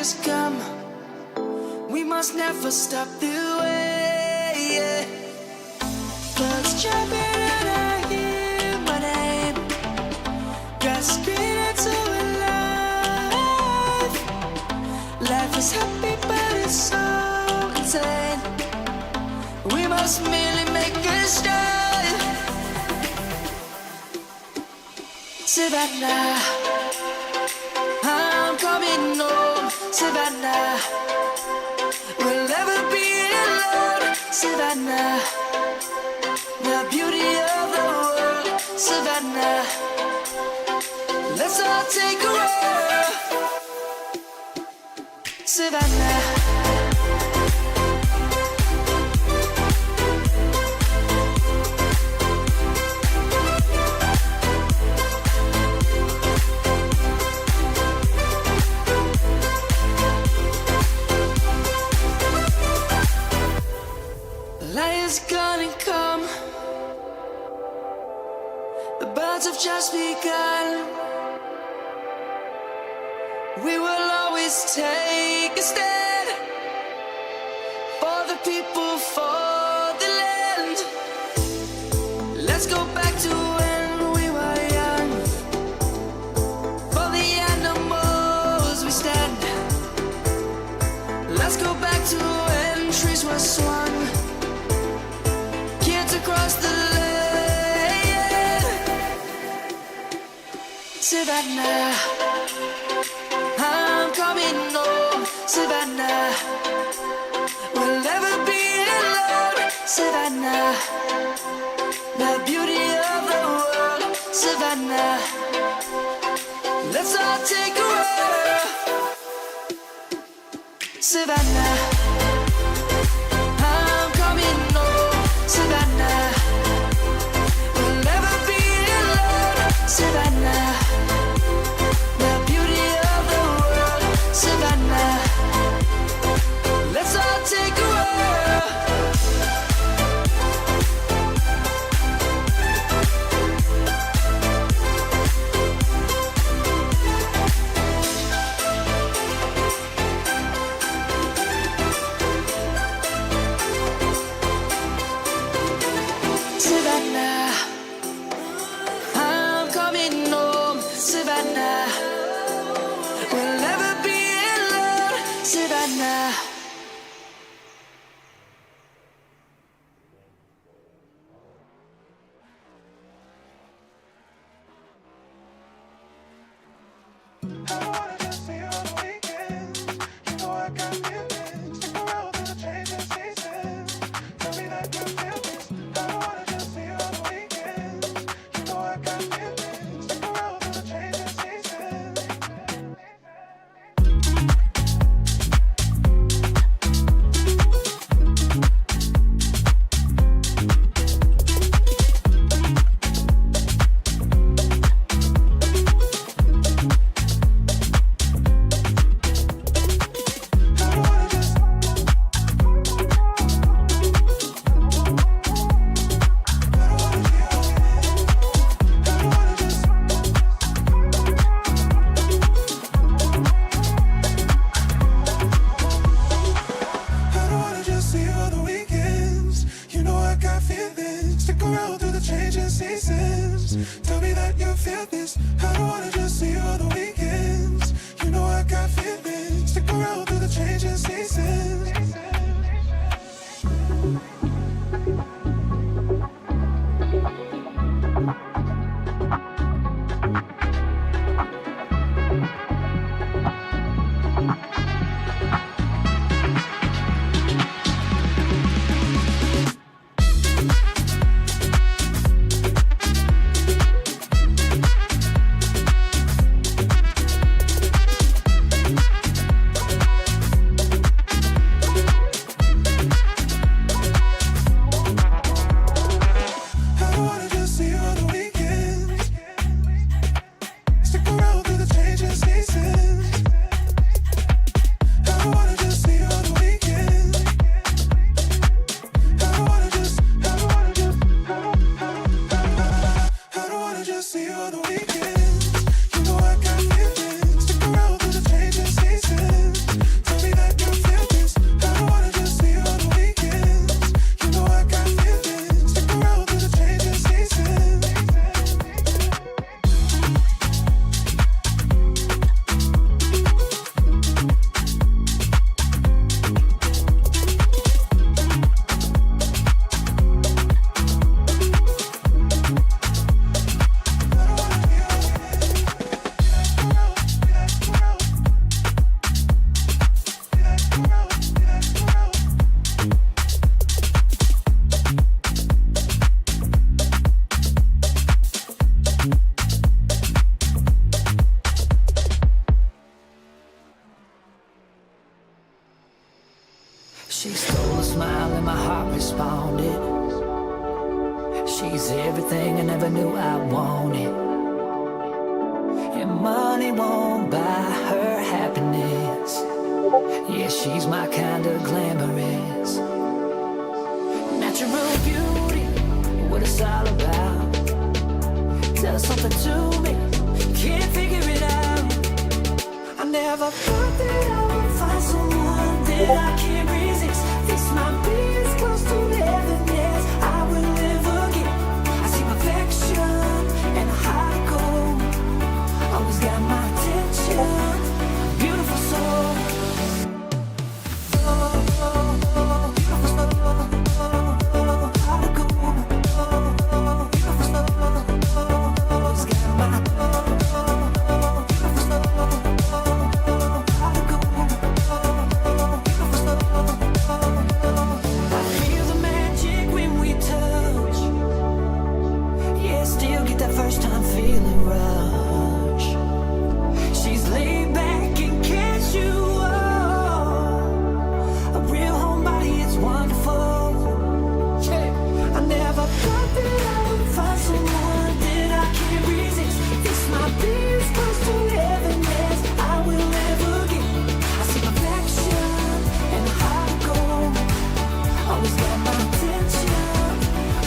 has come. We must never stop the way. Yeah. Birds jumping and I hear my name. Grasping into a life. Life is happy but it's so insane. We must merely make a start. Savannah, I'm coming home. Savannah, we'll never be alone. Savannah, the beauty of the world. Savannah, let's all take a roll. Savannah, light is gonna come. The birds have just begun. We will always take a stand for the people, for the land. Let's go back to when we were young. For the animals we stand. Let's go back to when trees were swung. Across the land. Savannah, I'm coming home. Savannah, we'll never be alone. Savannah, the beauty of the world. Savannah, let's all take a roll. Savannah, I'm coming home. Savannah, we'll never be alone. Savannah, the beauty of the world. Savannah, let's all take a roll. She stole a smile and my heart responded. She's everything I never knew I wanted. And money won't buy her happiness. Yeah, she's my kind of glamorous. Natural beauty, what it's all about. Tell something to me, can't figure it out. I never thought that I would find someone that I can't resist. This might be as close to heaven as I will ever get. I see perfection and a heart of gold. Always got my attention, beautiful soul. First time feeling rush. She's laid back and catch you up. A real homebody, it's wonderful. I never thought that I would find someone that I can't resist. This might be as close to heaven as I will ever get. I see perfection and a heart of gold. Always got my attention,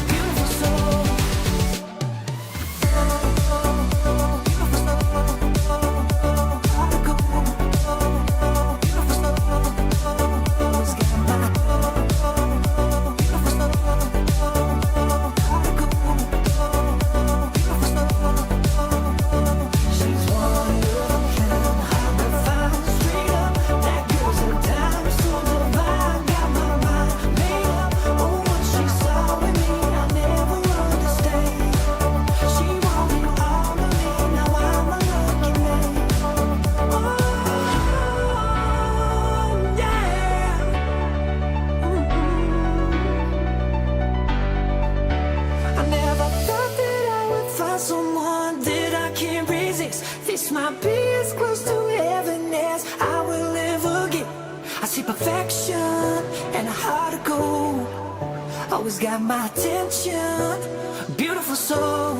beautiful soul. Always got my attention, beautiful soul.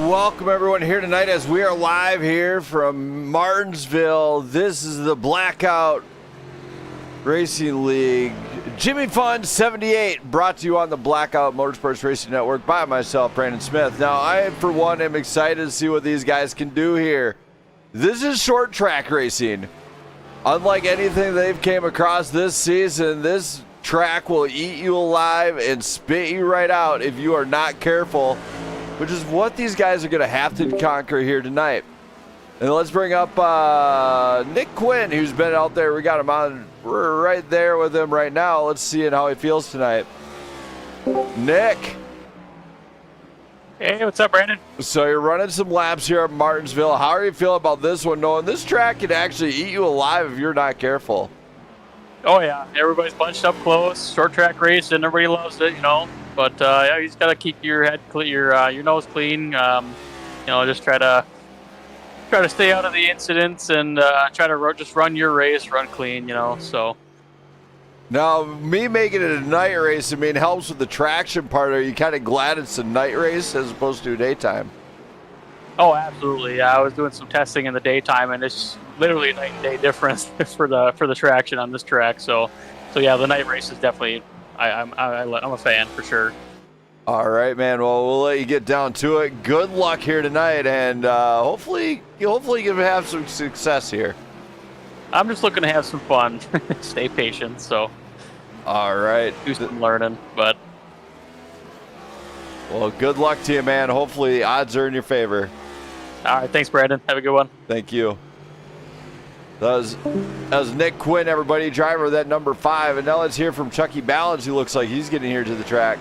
Welcome everyone here tonight as we are live here from Martinsville. This is the Blackout Racing League Jimmy Fund 78, brought to you on the Blackout Motorsports Racing Network by myself, Brandon Smith. Now, I, for one, am excited to see what these guys can do here. This is short track racing. Unlike anything they've came across this season, this track will eat you alive and spit you right out if you are not careful, which is what these guys are going to have to conquer here tonight. And let's bring up Nick Quinn, who's been out there. We got him on. We're right there with him right now. Let's see how he feels tonight. Nick. Hey, what's up, Brandon? So you're running some laps here at Martinsville. How are you feeling about this one, knowing this track can actually eat you alive if you're not careful? Oh, yeah. Everybody's bunched up close. Short track race, and everybody loves it, you know. But, yeah, you just got to keep your head clear, your nose clean. Just try to stay out of the incidents and try to just run your race, run clean, you know, so. Now, me making it a night race, helps with the traction part. Are you kind of glad it's a night race as opposed to a daytime? Oh, absolutely. Yeah, I was doing some testing in the daytime, and it's literally a night and day difference for the traction on this track. So yeah, the night race is definitely, I'm a fan for sure. All right, man. Well, we'll let you get down to it. Good luck here tonight, and hopefully you can have some success here. I'm just looking to have some fun, stay patient. So. All right. Do some learning, but. Well, good luck to you, man. Hopefully the odds are in your favor. All right. Thanks, Brandon. Have a good one. Thank you. That was Nick Quinn, everybody, driver of that number 5. And now let's hear from Chucky Ballage, who looks like he's getting here to the track.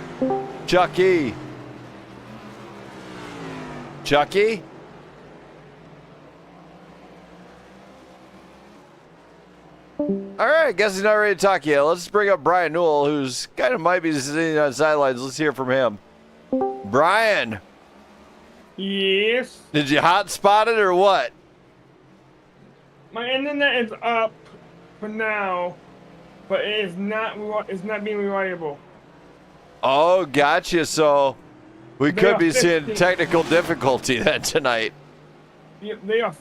Chucky. Chucky? All right, guess he's not ready to talk yet. Let's bring up Brian Newell, who's kind of might be sitting on the sidelines. Let's hear from him. Brian. Yes. Did you hotspot it or what? My internet is up for now, but it is not. It's not being reliable. Oh, gotcha. So we They could are be seeing fixing- technical difficulty then tonight. They are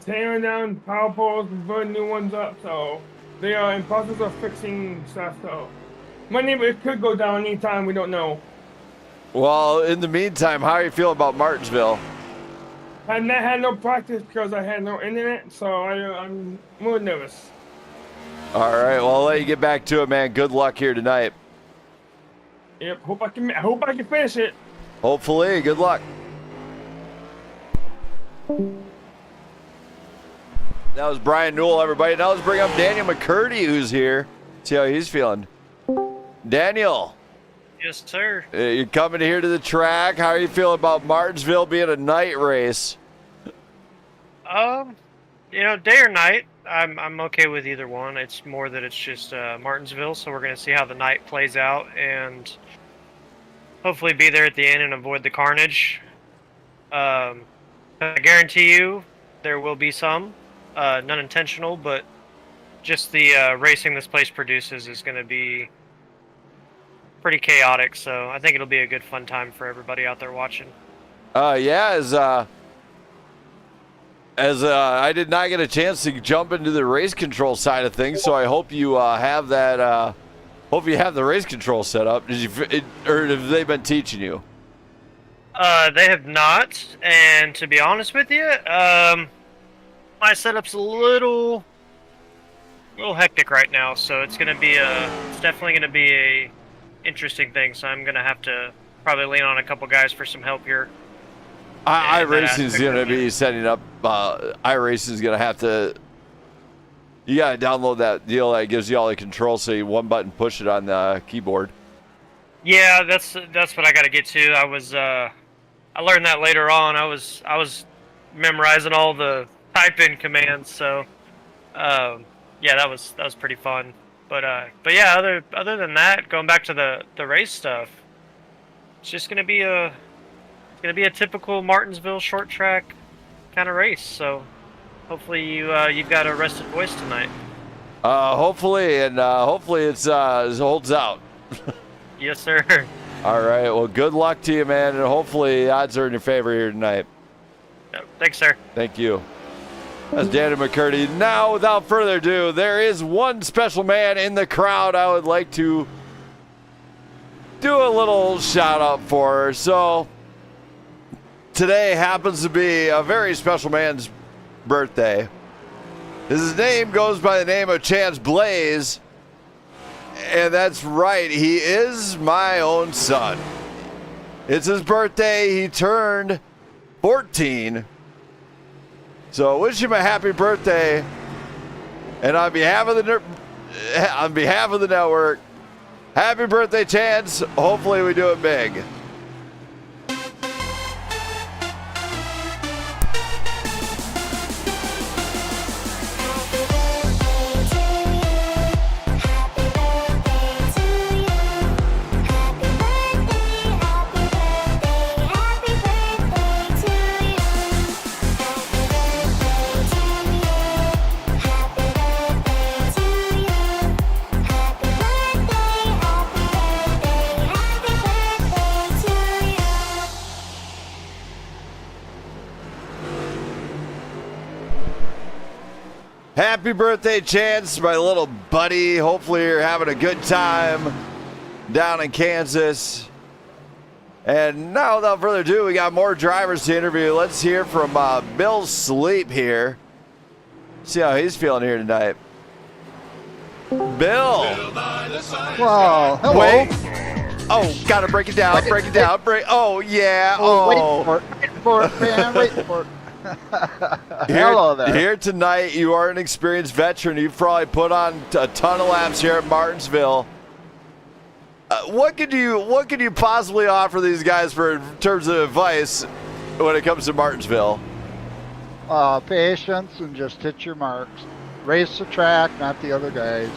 tearing down power poles and putting new ones up. So they are in process of fixing stuff. So my neighbor, it could go down anytime. We don't know. Well, in the meantime, how are you feeling about Martinsville? I had no practice because I had no internet, so I'm more nervous. All right. Well, I'll let you get back to it, man. Good luck here tonight. Yep. Hope I can finish it. Hopefully. Good luck. That was Brian Newell, everybody. Now let's bring up Daniel McCurdy, who's here. See how he's feeling. Daniel. Yes, sir. You're coming here to the track. How are you feeling about Martinsville being a night race? Day or night, I'm okay with either one. It's more that it's just Martinsville, so we're gonna see how the night plays out and hopefully be there at the end and avoid the carnage. I guarantee you there will be some, none intentional, but just the racing this place produces is gonna be pretty chaotic, so I think it'll be a good fun time for everybody out there watching. Yeah, as I did not get a chance to jump into the race control side of things, so I hope you have that. Hope you have the race control set up. Or have they been teaching you? They have not, and to be honest with you, my setup's a little hectic right now, so it's definitely gonna be a interesting thing. So I'm gonna have to probably lean on a couple guys for some help here. iRacing is going to be setting up. iRacing is going to have to. You got to download that deal that gives you all the controls, so you one button push it on the keyboard. Yeah, that's what I got to get to. I learned that later on. I was memorizing all the type-in commands, so yeah, that was pretty fun. But yeah, other than that, going back to the race stuff, it's just gonna be a typical Martinsville short track kind of race. So hopefully you've got a rested voice tonight. Hopefully it holds out. Yes, sir. All right. Well, good luck to you, man, and hopefully the odds are in your favor here tonight. No, thanks, sir. Thank you. That's Danny McCurdy. Now, without further ado, there is one special man in the crowd I would like to do a little shout out for. So today happens to be a very special man's birthday. His name goes by the name of Chance Blaze, and that's right, he is my own son. It's his birthday. He turned 14. So wish him a happy birthday, and on behalf of the network, happy birthday, Chance. Hopefully we do it big. Happy birthday, Chance, my little buddy. Hopefully you're having a good time down in Kansas. And now, without further ado, we got more drivers to interview. Let's hear from Bill Sleep here. See how he's feeling here tonight. Bill. Well, hello. Wait. Oh, gotta break it down. Break it down. Oh, yeah. Wait for it, man. Wait for it. Hello there. Here tonight, you are an experienced veteran. You've probably put on a ton of laps here at Martinsville. What could you possibly offer these guys in terms of advice when it comes to Martinsville? Patience and just hit your marks. Race the track, not the other guys.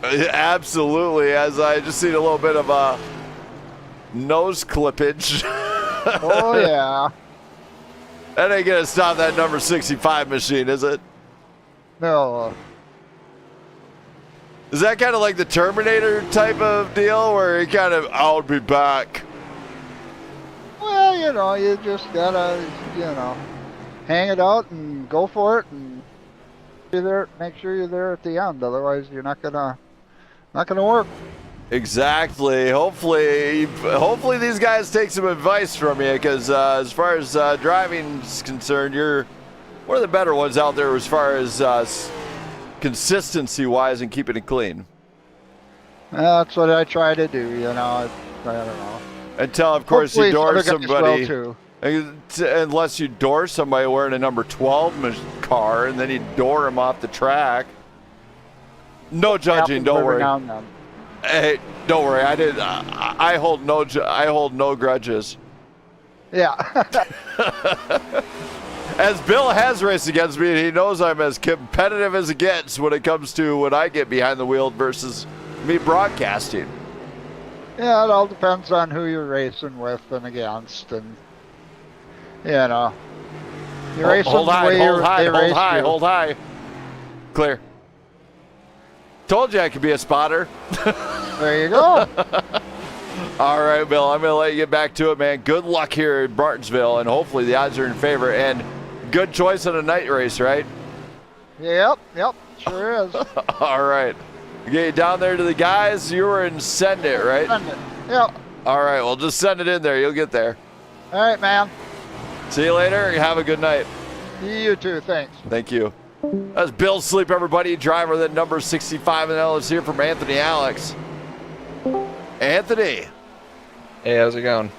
Absolutely. As I just seen a little bit of a nose clippage. Oh, yeah. That ain't gonna stop that number 65 machine, is it? No. Is that kind of like the Terminator type of deal where he kind of, I'll be back? Well, you just gotta, hang it out and go for it and be there. Make sure you're there at the end. Otherwise, you're not gonna work. Exactly. Hopefully these guys take some advice from you, because as far as driving's concerned, you're one of the better ones out there as far as consistency-wise and keeping it clean. That's what I try to do. I don't know. Until, of course, Hopefully you door some other guys somebody. will, too. Unless you door somebody wearing a number 12 car, and then you door him off the track. No judging, Happens don't every worry. now and then. Hey, don't worry. I hold no grudges. Yeah. As Bill has raced against me, and he knows I'm as competitive as it gets when it comes to when I get behind the wheel versus me broadcasting. Yeah, it all depends on who you're racing with and against, and you race them Hold the way high, they race you. hold high. Clear. Told you I could be a spotter. There you go. All right, Bill, I'm going to let you get back to it, man. Good luck here at Martinsville, and hopefully the odds are in favor. And good choice on a night race, right? Yep, sure is. All right. Get you down there to the guys. You were in Send It, right? Send it. Yep. All right, well, just send it in there. You'll get there. All right, man. See you later. Have a good night. You too. Thanks. Thank you. That's Bill Sleep, everybody. Driver that number 65. And now let's hear from Anthony Alex. Anthony. Hey, how's it going?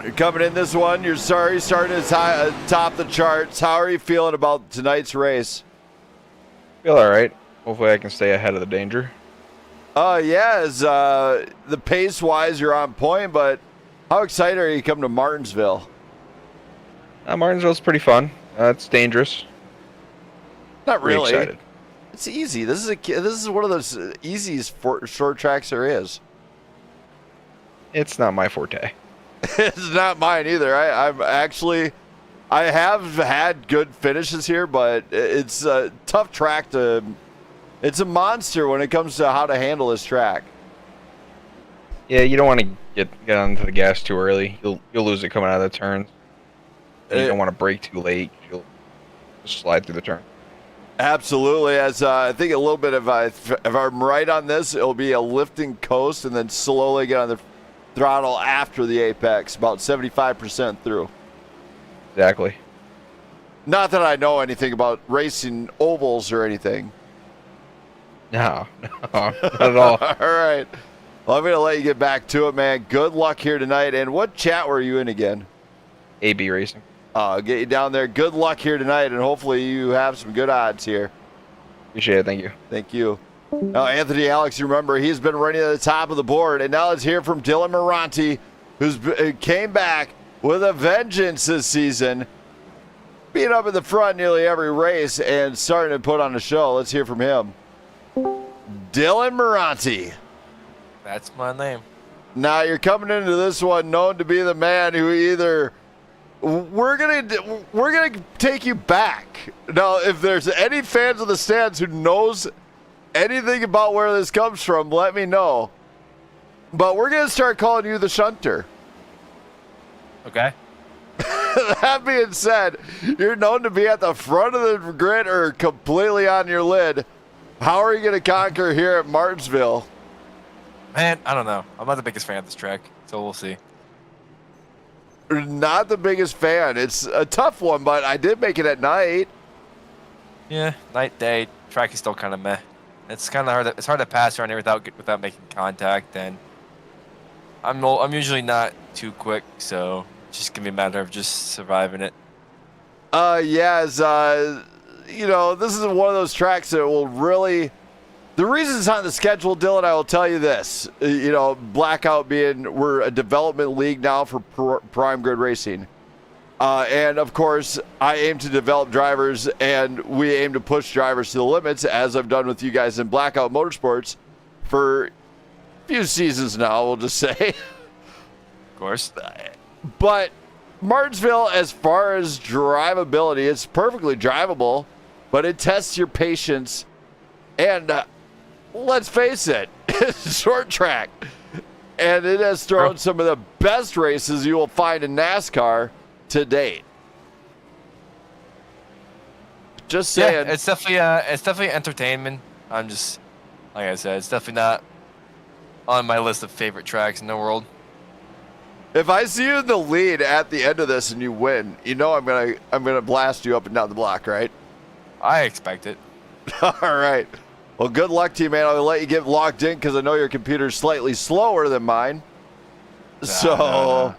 You're coming in this one. You're starting to top the charts. How are you feeling about tonight's race? Feel all right. Hopefully I can stay ahead of the danger. The pace-wise, you're on point, but how excited are you coming to Martinsville? Martinsville's pretty fun. It's dangerous. Not Pretty really. excited. It's easy. This is one of those easiest short tracks there is. It's not my forte. It's not mine either. I have had good finishes here, but it's a tough track to. It's a monster when it comes to how to handle this track. Yeah, you don't want to get onto the gas too early. You'll lose it coming out of the turns. You don't want to brake too late. You'll just slide through the turn. Absolutely. As I think a little bit, if I'm right on this, it'll be a lift and coast, and then slowly get on the throttle after the apex, about 75% through. Exactly. Not that I know anything about racing ovals or anything. No, not at all. All right. Well, I'm going to let you get back to it, man. Good luck here tonight. And what chat were you in again? AB Racing. I'll get you down there. Good luck here tonight, and hopefully you have some good odds here. Appreciate it. Thank you. Thank you. Now, Anthony Alex, you remember, he's been running at the top of the board. And now let's hear from Dylan Moranti, who came back with a vengeance this season, being up in the front nearly every race and starting to put on a show. Let's hear from him. Dylan Moranti. That's my name. Now you're coming into this one known to be the man who either we're gonna take you back. Now, if there's any fans of the stands who knows anything about where this comes from, let me know. But we're gonna start calling you the shunter. Okay. That being said, you're known to be at the front of the grid or completely on your lid. How are you going to conquer here at Martinsville? Man, I don't know. I'm not the biggest fan of this track, so we'll see. Not the biggest fan. It's a tough one, but I did make it at night. Yeah, night, day, track is still kind of meh. It's kind of hard. It's hard to pass around here without making contact, and I'm usually not too quick, so it's just gonna be a matter of just surviving it. This is one of those tracks that will really. The reason it's on the schedule, Dylan, I will tell you this. Blackout we're a development league now for Prime Grid Racing. And, of course, I aim to develop drivers, and we aim to push drivers to the limits, as I've done with you guys in Blackout Motorsports for a few seasons now, we'll just say. Of course. But Martinsville, as far as drivability, it's perfectly drivable, but it tests your patience. And let's face it, it's short track. And it has thrown some of the best races you will find in NASCAR to date. Just saying. Yeah, it's definitely entertainment. I'm just, like I said, it's definitely not on my list of favorite tracks in the world. If I see you in the lead at the end of this and you win, you know I'm gonna blast you up and down the block, right? I expect it. All right. Well, good luck to you, man. I'll let you get locked in because I know your computer's slightly slower than mine. So,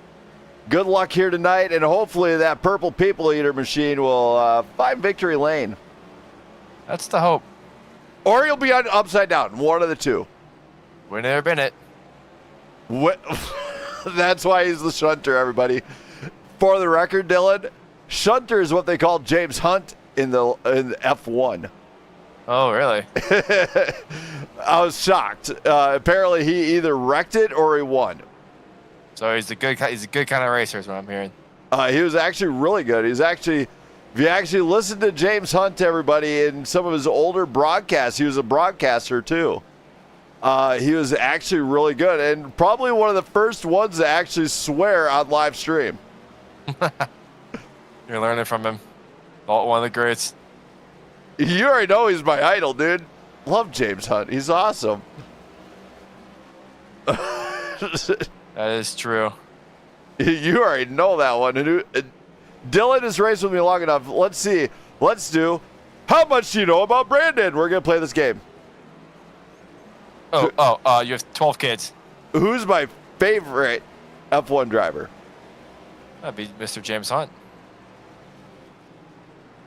good luck here tonight, and hopefully that purple people eater machine will find victory lane. That's the hope. Or you'll be on upside down, one of the two. We've never been it. What? That's why he's the shunter, everybody. For the record, Dylan, shunter is what they call James Hunt in F1. Oh, really? I was shocked. Apparently, he either wrecked it or he won. So he's a good kind of racer, is what I'm hearing. He was actually really good. If you actually listen to James Hunt, everybody, in some of his older broadcasts, he was a broadcaster too. He was actually really good, and probably one of the first ones to actually swear on live stream. You're learning from him. One of the greats. You already know he's my idol, dude. Love James Hunt. He's awesome. That is true. You already know that one. Dylan has raced with me long enough. Let's see. Let's do. How much do you know about Brandon? We're going to play this game. You have 12 kids. Who's my favorite F1 driver? That'd be Mr. James Hunt.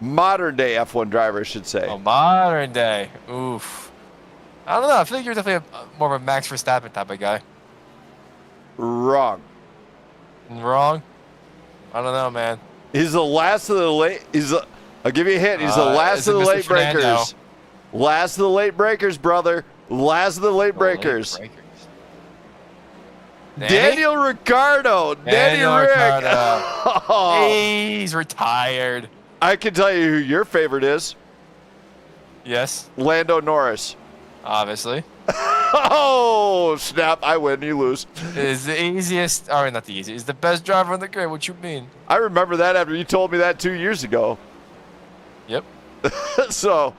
Modern day F1 driver, I should say. Oh, modern day. Oof. I don't know. I feel like you're definitely more of a Max Verstappen type of guy. Wrong. Wrong? I don't know, man. He's the last of the late. I'll give you a hint. He's the last of the late breakers. Last of the late breakers, brother. Last of the late breakers. Daniel Ricciardo. Daniel Ricciardo. Oh. He's retired. I can tell you who your favorite is. Yes. Lando Norris. Obviously. Oh, snap. I win. You lose. Is the easiest, or not the easiest, is the best driver on the grid. What you mean? I remember that after you told me that 2 years ago. Yep. So,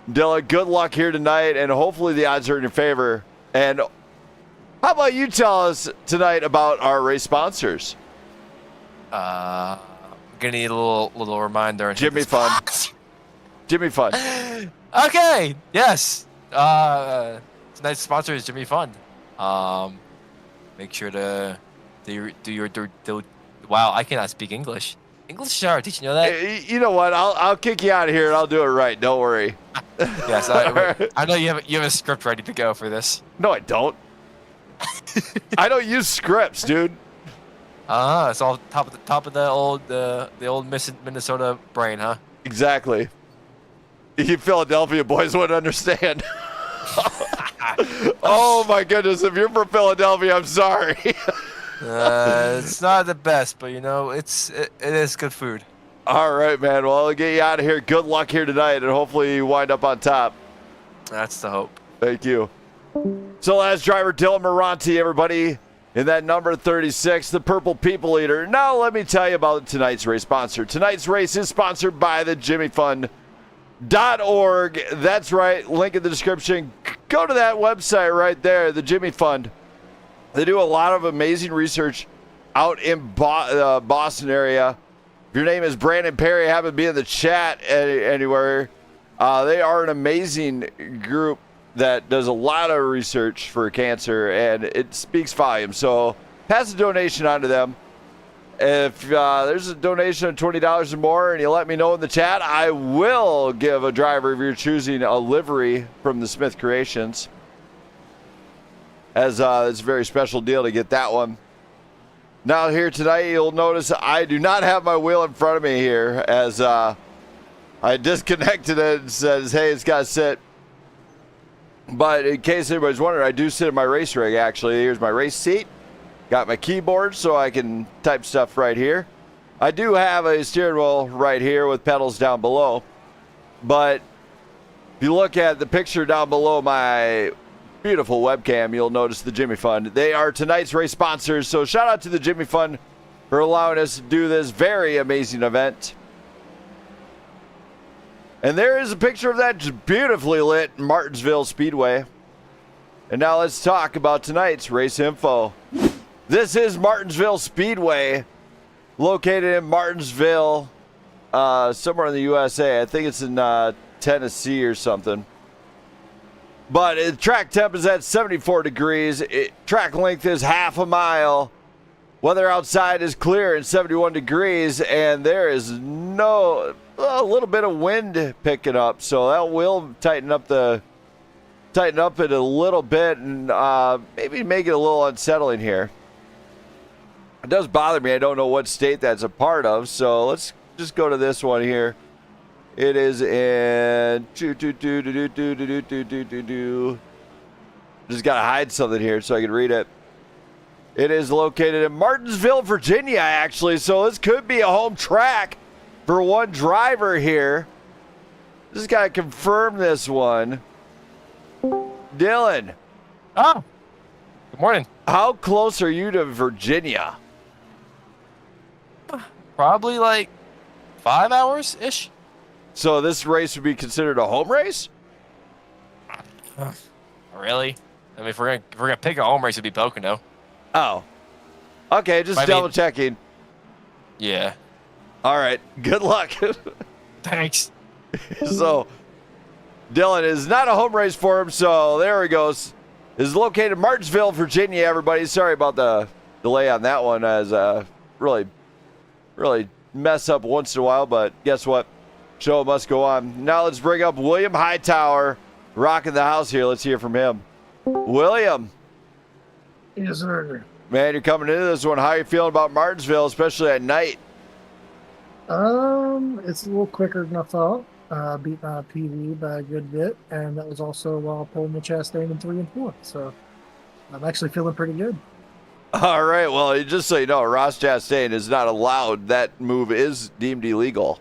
Dylan, good luck here tonight, and hopefully the odds are in your favor. And how about you tell us tonight about our race sponsors? I'm gonna need a little reminder. Jimmy Fun. Jimmy Fun. Okay. Yes. Tonight's sponsor is Jimmy Fun. Make sure to do your wow, I cannot speak English. English is hard. Did you know that? You know what? I'll kick you out of here and I'll do it right. Don't worry. Yes, I know you have a script ready to go for this. No, I don't. I don't use scripts, dude. It's all top of the old Minnesota brain, huh? Exactly. You Philadelphia boys wouldn't understand. Oh my goodness! If you're from Philadelphia, I'm sorry. It's not the best, but you know, it is good food. All right, man. Well, I'll get you out of here. Good luck here tonight, and hopefully you wind up on top. That's the hope. Thank you. So, last driver Dylan Moranti, everybody, in that number 36, the Purple People Eater. Now, let me tell you about tonight's race sponsor. Tonight's race is sponsored by the JimmyFund.org. That's right. Link in the description. Go to that website right there, the Jimmy Fund. They do a lot of amazing research out in Boston area. If your name is Brandon Perry, haven't been in the chat anywhere. They are an amazing group that does a lot of research for cancer, and it speaks volumes. So pass a donation on to them. If there's a donation of $20 or more and you let me know in the chat, I will give a driver, if you're choosing, a livery from the Smith Creations. As it's a very special deal to get that one. Now here tonight, you'll notice I do not have my wheel in front of me here, as I disconnected it and says, hey, it's got to sit. But in case anybody's wondering, I do sit in my race rig, actually. Here's my race seat. Got my keyboard so I can type stuff right here. I do have a steering wheel right here with pedals down below. But if you look at the picture down below my beautiful webcam, you'll notice the Jimmy Fund. They are tonight's race sponsors, so shout out to the Jimmy Fund for allowing us to do this very amazing event. And there is a picture of that just beautifully lit Martinsville Speedway. And now let's talk about tonight's race info. This is Martinsville Speedway, located in Martinsville, somewhere in the USA. I think it's in Tennessee or something. But track temp is at 74 degrees. Track length is half a mile. Weather outside is clear and 71 degrees, and there is a little bit of wind picking up, so that will tighten up it a little bit and maybe make it a little unsettling here. It does bother me. I don't know what state that's a part of, so let's just go to this one here. It is in just gotta hide something here so I can read it. It is located in Martinsville, Virginia, actually, so this could be a home track for one driver here. Just gotta confirm this one. Dylan. Oh, good morning. How close are you to Virginia? Probably like 5 hours-ish. So this race would be considered a home race? Really? I mean, if we're gonna pick a home race, it'd be Pocono. Oh. Okay, just double checking. Yeah. All right. Good luck. Thanks. So, Dylan is not a home race for him, so there he goes. Is located in Martinsville, Virginia, everybody. Sorry about the delay on that one, as really mess up once in a while, but guess what? Show must go on. Now let's bring up William Hightower, rocking the house here. Let's hear from him. William. Yes, sir. Man, you're coming into this one. How are you feeling about Martinsville, especially at night? It's a little quicker than I thought. Beat my PV by a good bit, and that was also while pulling the Chastain in 3 and 4. So I'm actually feeling pretty good. All right. Well, just so you know, Ross Chastain is not allowed. That move is deemed illegal.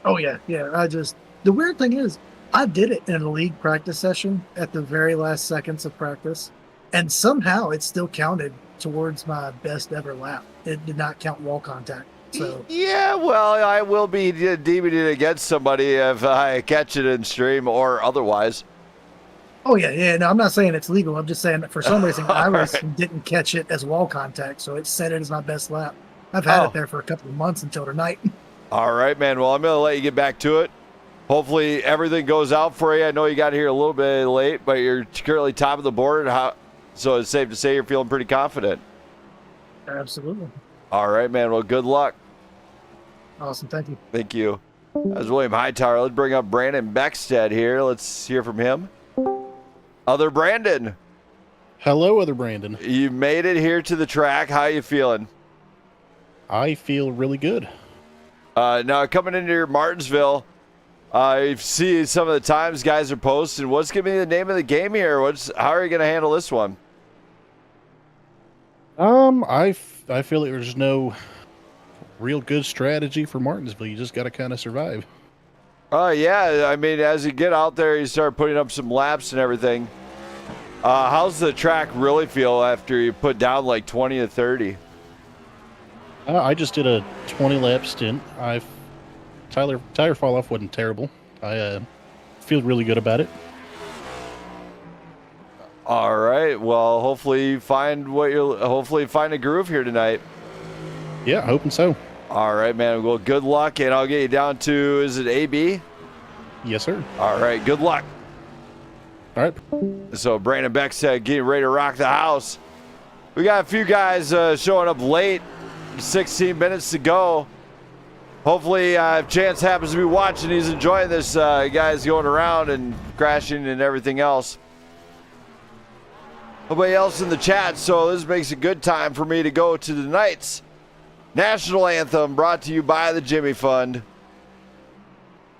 Oh yeah. The weird thing is, I did it in a league practice session at the very last seconds of practice, and somehow it still counted towards my best ever lap. It did not count wall contact. So yeah, well, I will be deeming it against somebody if I catch it in stream or otherwise. Oh yeah. No, I'm not saying it's legal. I'm just saying that for some reason didn't catch it as wall contact, so it set it as my best lap. I've had it there for a couple of months until tonight. All right, man. Well, I'm going to let you get back to it. Hopefully everything goes out for you. I know you got here a little bit late, but you're currently top of the board, so it's safe to say you're feeling pretty confident. Absolutely. All right, man. Well, good luck. Awesome. Thank you. Thank you. That was William Hightower. Let's bring up Brandon Beckstead here. Let's hear from him. Other Brandon. Hello, other Brandon. You made it here to the track. How you feeling? I feel really good. Now, coming into your Martinsville, you see some of the times guys are posting. What's going to be the name of the game here? How are you going to handle this one? I feel like there's no real good strategy for Martinsville. You just got to kind of survive. Yeah. I mean, as you get out there, you start putting up some laps and everything. How's the track really feel after you put down like 20 to 30? I just did a 20-lap stint. Tire fall off wasn't terrible. I feel really good about it. All right. Well, hopefully you find a groove here tonight. Yeah, hoping so. All right, man. Well, good luck, and I'll get you down to, is it AB? Yes, sir. All right. Good luck. All right. So Brandon Beck said, getting ready to rock the house. We got a few guys showing up late. 16 minutes to go. Hopefully, if Chance happens to be watching, he's enjoying this. Guys going around and crashing and everything else. Nobody else in the chat, so this makes a good time for me to go to tonight's national anthem, brought to you by the Jimmy Fund.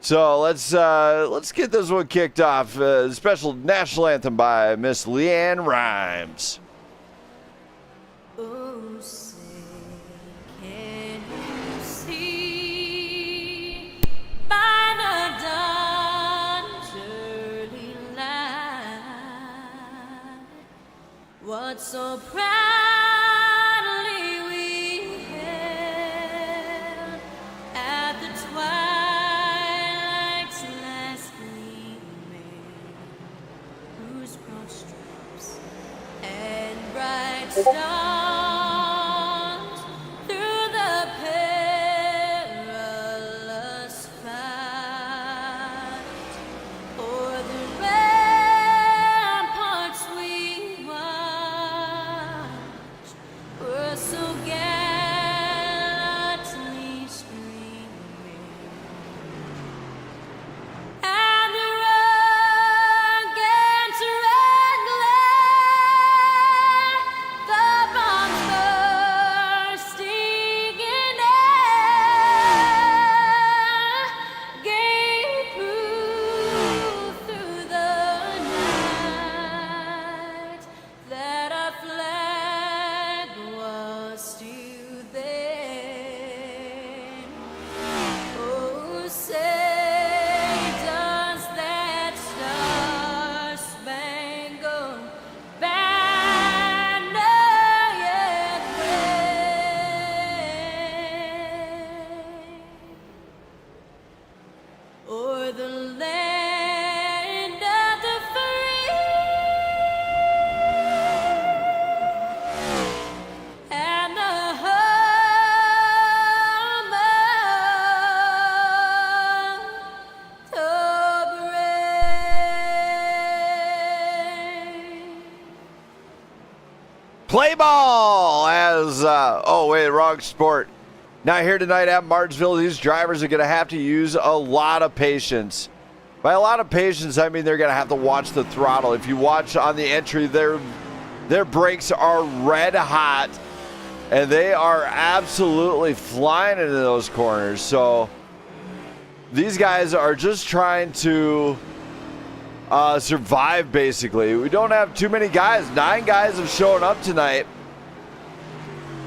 So let's get this one kicked off. Special national anthem by Miss Leanne Rhymes. Oh, say, can you so proudly we hailed at the twilight's last gleaming, whose broad stripes and bright stars through the perilous fight o'er the ramparts we watched were so gallantly streaming, and the rugged red glare, the bombs bursting in air, gave proof through the night that our flag was still there. Oh, say does that star-spangled banner yet wave o'er the land of the free and the home of the brave. Play ball as, oh wait, wrong sport. Now here tonight at Martinsville, these drivers are going to have to use a lot of patience. By a lot of patience, I mean they're going to have to watch the throttle. If you watch on the entry, their brakes are red hot, and they are absolutely flying into those corners. So these guys are just trying to survive, basically. We don't have too many guys. 9 guys have shown up tonight.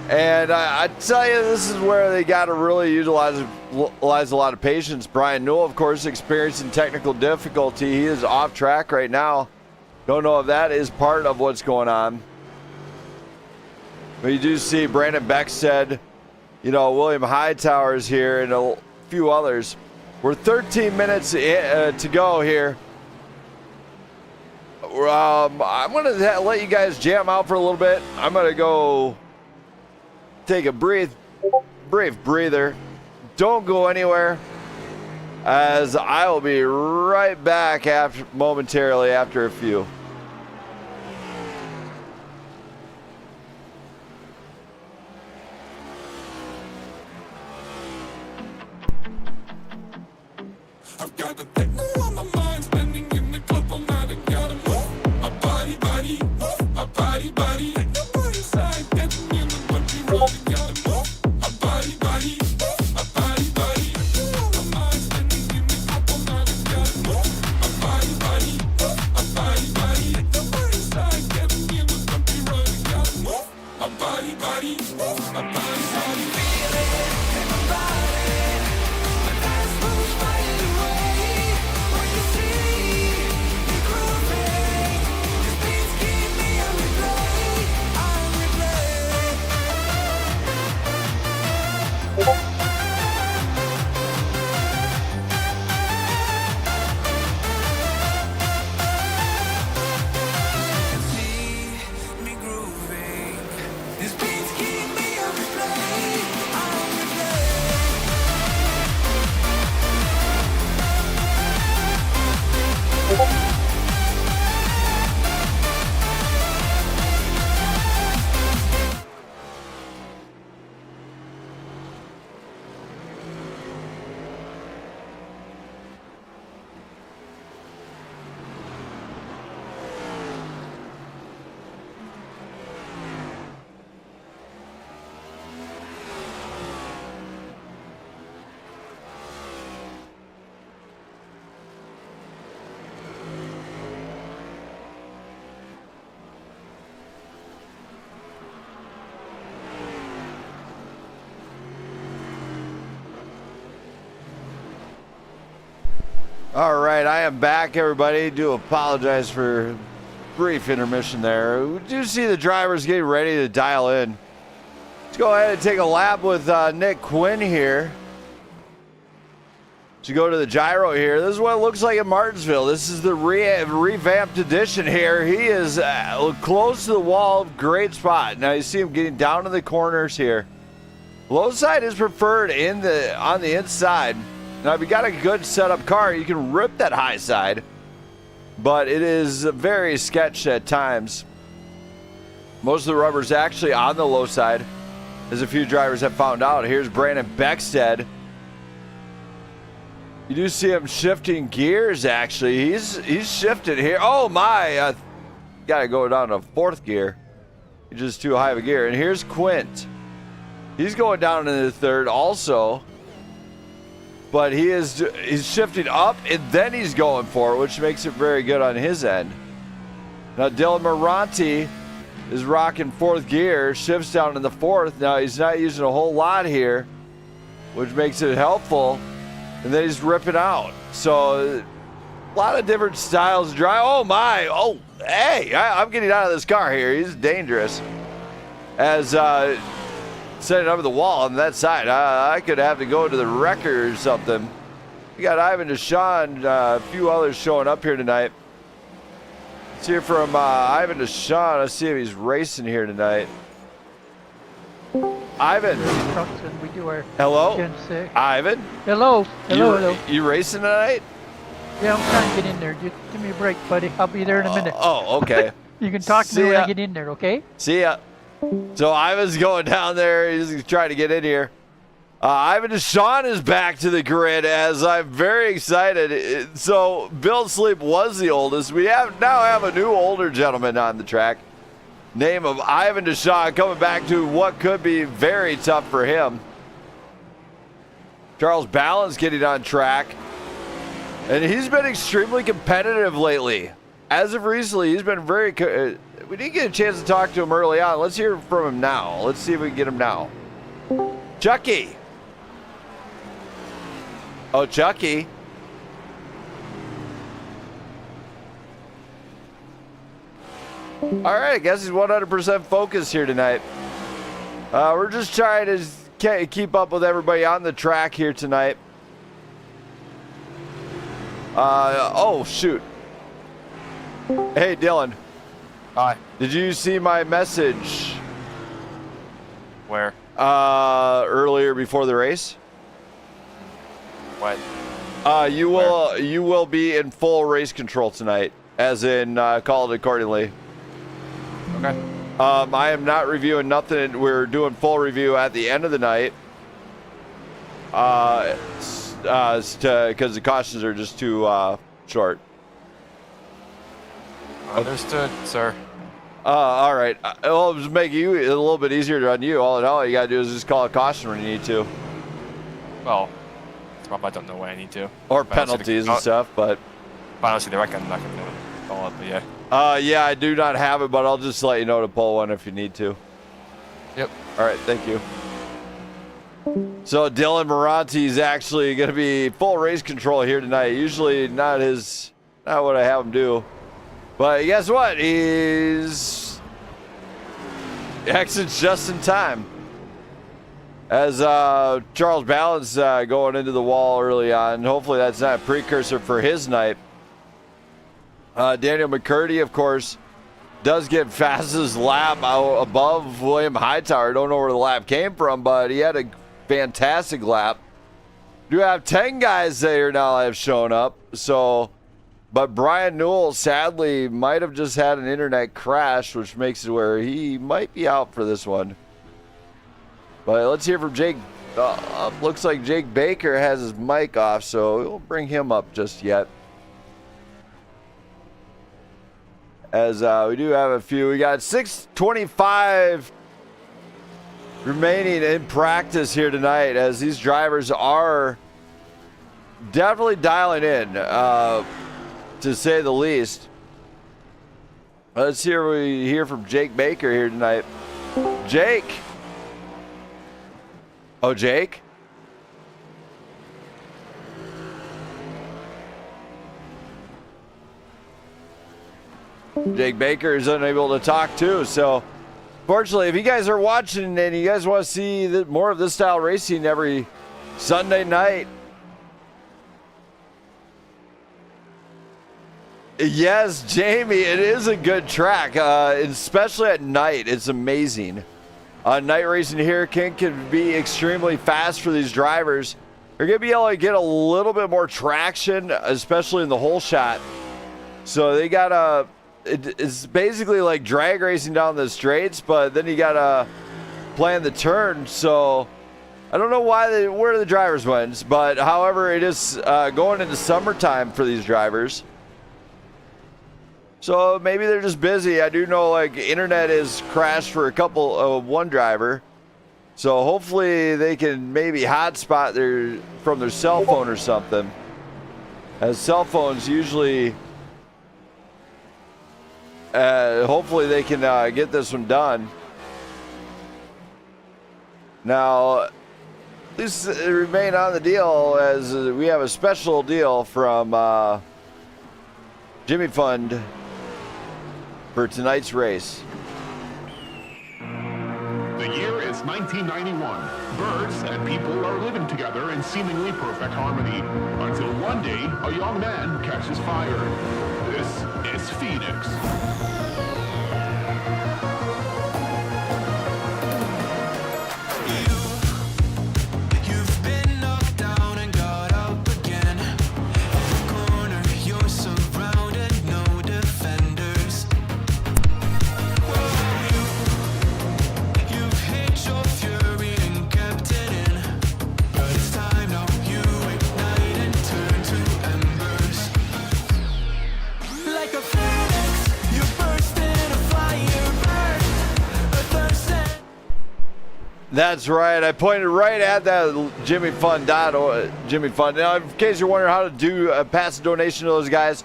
And I tell you, this is where they got to really utilize a lot of patience. Brian Newell, of course, experiencing technical difficulty. He is off track right now. Don't know if that is part of what's going on. But you do see Brandon Beckstead, you know, William Hightower is here, and a few others. We're 13 minutes to go here. I'm going to let you guys jam out for a little bit. I'm going to go take a brief breather. Don't go anywhere, as I will be right back momentarily after a few. I've got a techno on my mind, spending in the club all night. I gotta move my body, move my body. Take the body side, getting in the country road. I gotta move my body, move my body. Techno on my mind, spending in the club all night. I gotta move my body, move my body. Take the body side, getting in the country road. I gotta move my body, move my body. Feel it in my body, my past moves fade away. When you see me grooving, these beats keep me on replay, on replay. See me grooving, these beats keep me on replay, on replay. All right, I am back, everybody. Do apologize for brief intermission there. We do see the drivers getting ready to dial in. Let's go ahead and take a lap with Nick Quinn here. To go to the gyro here. This is what it looks like in Martinsville. This is the revamped edition here. He is close to the wall. Great spot. Now you see him getting down to the corners here. Low side is preferred on the inside. Now if you got a good setup car, you can rip that high side. But it is very sketched at times. Most of the rubber is actually on the low side, as a few drivers have found out. Here's Brandon Beckstead. You do see him shifting gears, actually. He's shifted here. Oh, my. Got to go down to fourth gear. He's just too high of a gear. And here's Quint. He's going down into the third also. But he's shifting up, and then he's going for it, which makes it very good on his end. Now, Dylan Moranti is rocking fourth gear, shifts down in the fourth. Now, he's not using a whole lot here, which makes it helpful. And then he's ripping out. So, a lot of different styles of drive. Oh, my. Oh, hey, I'm getting out of this car here. He's dangerous. As setting up the wall on that side. I could have to go to the wrecker or something. We got Ivan Deshawn, a few others showing up here tonight. Let's hear from Ivan Deshawn. Let's see if he's racing here tonight. Ivan. We do our Hello. Gen 6. Ivan. Hello. Hello. You racing tonight? Yeah, I'm trying to get in there. Just give me a break, buddy. I'll be there in a minute. Oh, okay. You can talk to me when I get in there, okay? See ya. So Ivan's going down there. He's trying to get in here. Ivan Deshawn is back to the grid as I'm very excited. So Bill Sleep was the oldest. We now have a new older gentleman on the track. Name of Ivan Deshawn coming back to what could be very tough for him. Charles Ballin's getting on track. And he's been extremely competitive lately. As of recently, he's been very... we didn't get a chance to talk to him early on. Let's hear from him now. Let's see if we can get him now. Chucky. Oh, Chucky. All right, I guess he's 100% focused here tonight. We're just trying to keep up with everybody on the track here tonight. Oh, shoot. Hey, Dylan. Hi. Did you see my message? Where? Earlier before the race? What? You will be in full race control tonight, as in call it accordingly. Okay. I am not reviewing nothing. We're doing full review at the end of the night. Because the cautions are just too short. Understood, sir. All right. I'll just make you a little bit easier on you. All in all, you gotta do is just call a caution when you need to. Well, I don't know when I need to. Or penalties and stuff, but. If I don't see the record, I'm not gonna call it, but yeah. Yeah, I do not have it, but I'll just let you know to pull one if you need to. Yep. All right, thank you. So Dylan Moranti is actually going to be full race control here tonight. Usually not what I have him do. But guess what? He's exits just in time. As Charles Ballin's going into the wall early on. Hopefully that's not a precursor for his night. Daniel McCurdy, of course, does get fastest lap out above William Hightower. Don't know where the lap came from, but he had a fantastic lap. You have 10 guys there now have shown up. But Brian Newell sadly might have just had an internet crash, which makes it where he might be out for this one. But let's hear from Jake. Looks like Jake Baker has his mic off, so we'll bring him up just yet. As we do have a few. We got 6:25 remaining in practice here tonight, as these drivers are definitely dialing in, to say the least. Let's hear from Jake Baker here tonight. Jake. Oh, Jake? Jake Baker is unable to talk too. So, fortunately, if you guys are watching and you guys want to see more of this style racing every Sunday night, yes, Jamie, it is a good track, especially at night. It's amazing. Night racing here can be extremely fast for these drivers. They're going to be able to get a little bit more traction, especially in the hole shot. So they got to, it's basically like drag racing down the straights, but then you got to plan the turn. So I don't know where the drivers went, but however, it is going into summertime for these drivers. So maybe they're just busy. I do know like internet is crashed for one driver. So hopefully they can maybe hotspot from their cell phone or something. As cell phones usually, hopefully they can get this one done. Now, please remain on the deal as we have a special deal from Jimmy Fund for tonight's race. The year is 1991. Birds and people are living together in seemingly perfect harmony until one day a young man catches fire. This is Phoenix. You've been knocked down and got up again. In the corner, you're surrounded, no defenders. You've hid your fury and kept it in. But it's time now, you ignite and turn to embers. Like a phoenix, you burst in a fire burn. A thirst and That's right. I pointed right at that Jimmy Fund. Now, in case you're wondering how to do pass a donation to those guys,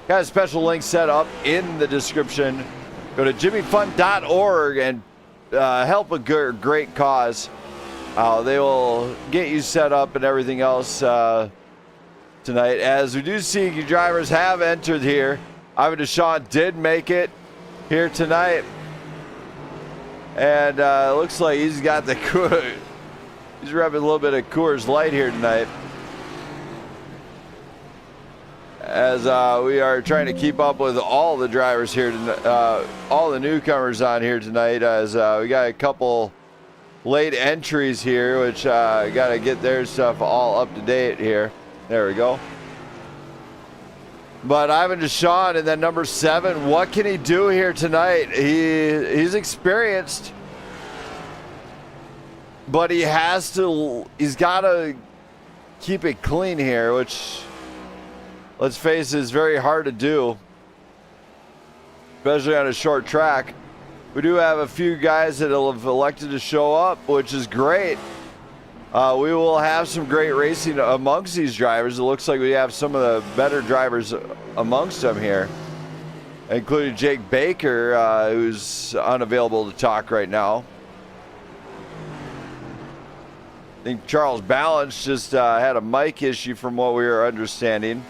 got a special link set up in the description. Go to jimmyfund.org and help a great cause. They will get you set up and everything else tonight. As we do see you drivers have entered here. Ivan Deshawn did make it here tonight. And it looks like he's got the he's rubbing a little bit of Coors Light here tonight. As we are trying to keep up with all the drivers here, all the newcomers on here tonight. As we got a couple late entries here, which got to get their stuff all up to date here. There we go. But Ivan Deshawn and then number 7, what can he do here tonight? He's experienced, but he's got to keep it clean here, which, let's face it, is very hard to do, especially on a short track. We do have a few guys that have elected to show up, which is great. We will have some great racing amongst these drivers. It looks like we have some of the better drivers amongst them here, including Jake Baker, who's unavailable to talk right now. I think Charles Balance just had a mic issue from what we were understanding.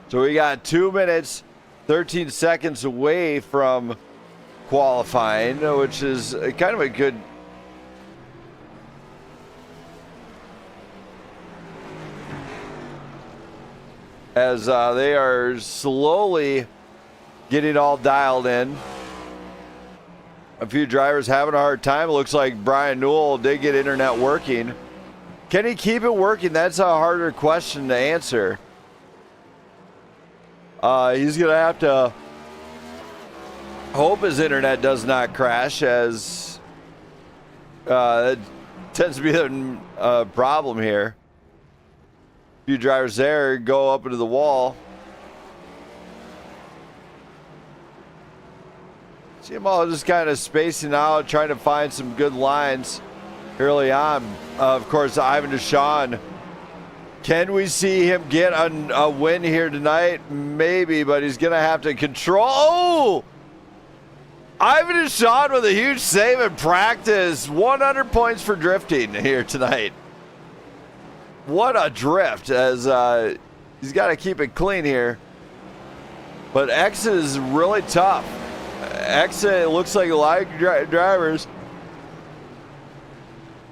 So we got 2 minutes, 13 seconds away from qualifying, which is kind of a good... as they are slowly getting all dialed in. A few drivers having a hard time. It looks like Brian Newell did get internet working. Can he keep it working? That's a harder question to answer. He's going to have to hope his internet does not crash, as it tends to be a problem here. Few drivers there go up into the wall. See them all just kind of spacing out, trying to find some good lines early on. Of course, Ivan Deshawn. Can we see him get a win here tonight? Maybe, but he's going to have to control. Oh! Ivan Deshawn with a huge save in practice. 100 points for drifting here tonight. What a drift, as he's got to keep it clean here. But exit is really tough. Exit, it looks like a lot of drivers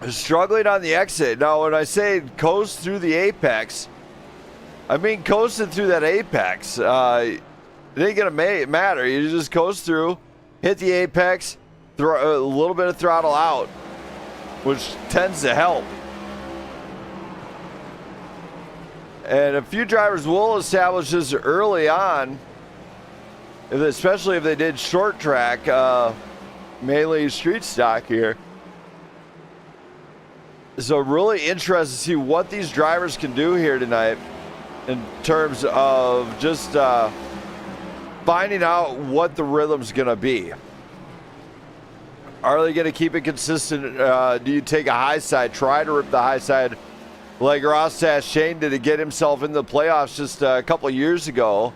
are struggling on the exit. Now, when I say coast through the apex, I mean coasting through that apex. It ain't going to matter. You just coast through, hit the apex, throw a little bit of throttle out, which tends to help. And a few drivers will establish this early on, especially if they did short track, mainly street stock here. So really interested to see what these drivers can do here tonight in terms of just finding out what the rhythm's going to be. Are they going to keep it consistent? Do you take a high side, try to rip the high side like Ross Chastain did to get himself into the playoffs just a couple of years ago?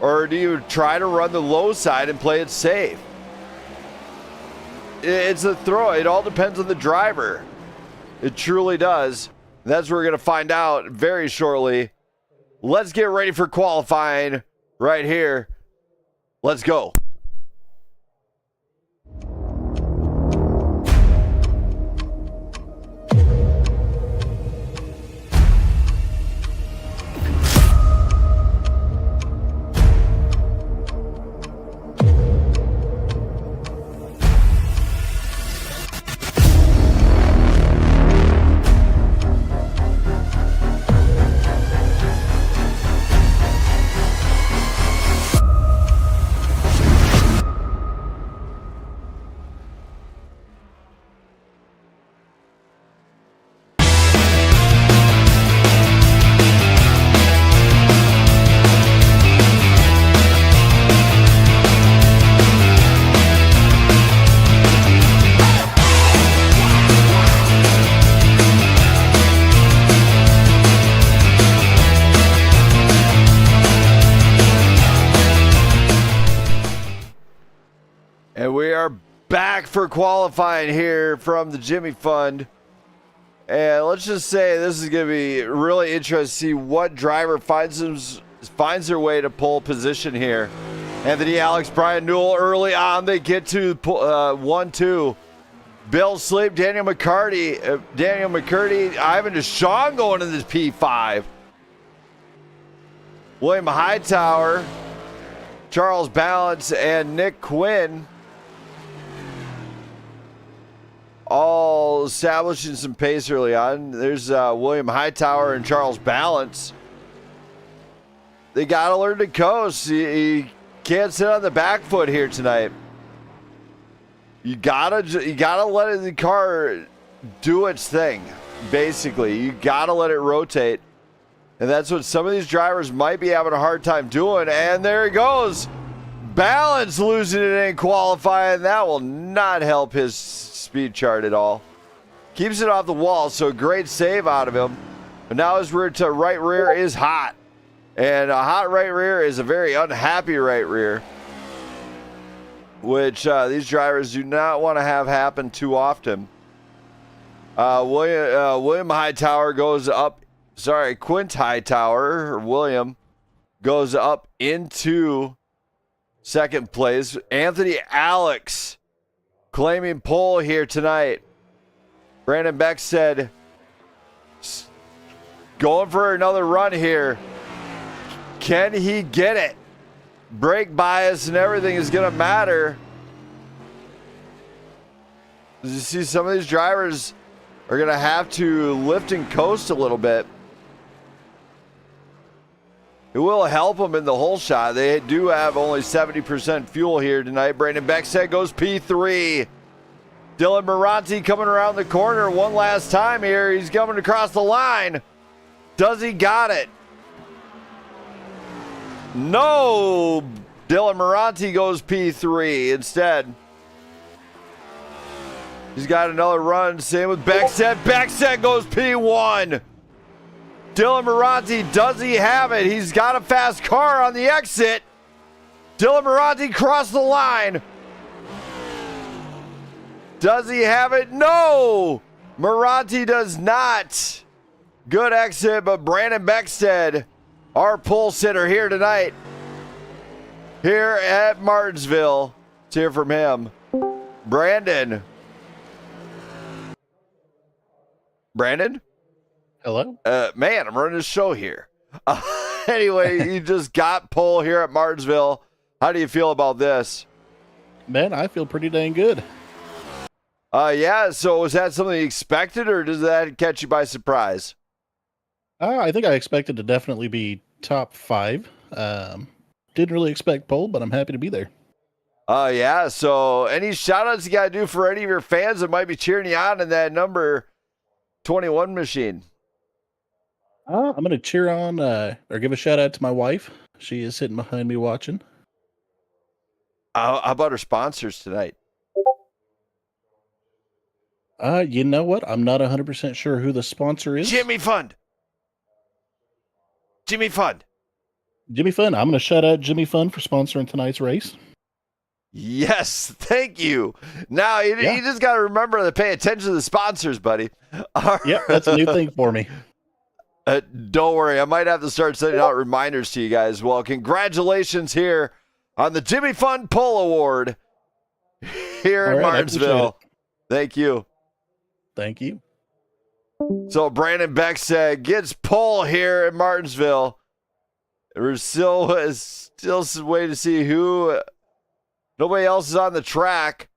Or do you try to run the low side and play it safe? It's a throw. It all depends on the driver. It truly does. That's what we're going to find out very shortly. Let's get ready for qualifying right here. Let's go. And we are back for qualifying here from the Jimmy Fund. And let's just say this is going to be really interesting to see what driver finds their way to pole position here. Anthony Alex, Brian Newell early on. They get to 1-2. Bill Sleep, Daniel McCurdy, Ivan DeShawn going to this P5. William Hightower, Charles Balance, and Nick Quinn all establishing some pace early on. There's William Hightower and Charles Balance. They got to learn to coast. You can't sit on the back foot here tonight. You gotta let the car do its thing. Basically, you gotta let it rotate, and that's what some of these drivers might be having a hard time doing. And there he goes, Balance losing it in qualifying. That will not help his speed chart at all. Keeps it off the wall, so great save out of him. But now his rear to right rear is hot, and a hot right rear is a very unhappy right rear, which these drivers do not want to have happen too often. William Hightower goes up. Sorry, Quint Hightower, or William, goes up into second place. Anthony Alex claiming pole here tonight. Brandon Beck said, going for another run here. Can he get it? Brake bias and everything is going to matter. You see, some of these drivers are going to have to lift and coast a little bit. It will help them in the whole shot. They do have only 70% fuel here tonight. Brandon Beckstead goes P3. Dylan Moranti coming around the corner one last time here. He's coming across the line. Does he got it? No. Dylan Moranti goes P3 instead. He's got another run. Same with Beckstead. Beckstead goes P1. Dylan Moranti, does he have it? He's got a fast car on the exit. Dylan Moranti crossed the line. Does he have it? No! Moranti does not. Good exit, but Brandon Beckstead, our pole sitter here tonight, here at Martinsville. Let's hear from him. Brandon. Brandon? Hello? Man, I'm running a show here. Anyway, you just got pole here at Martinsville. How do you feel about this? Man, I feel pretty dang good. Yeah, so was that something you expected, or does that catch you by surprise? I think I expected to definitely be top 5. Didn't really expect pole, but I'm happy to be there. Yeah, so any shout-outs you got to do for any of your fans that might be cheering you on in that number 21 machine? I'm going to cheer on or give a shout out to my wife. She is sitting behind me watching. How about our sponsors tonight? You know what? I'm not 100% sure who the sponsor is. Jimmy Fund. Jimmy Fund. Jimmy Fund. I'm going to shout out Jimmy Fund for sponsoring tonight's race. Yes, thank you. Now, you just got to remember to pay attention to the sponsors, buddy. Yep, that's a new thing for me. Don't worry, I might have to start sending out reminders to you guys. Well, congratulations here on the Jimmy Fund Pole Award here in Martinsville. Thank you. Thank you. So Brandon Beck said gets pole here in Martinsville. We're still waiting to see who. Nobody else is on the track.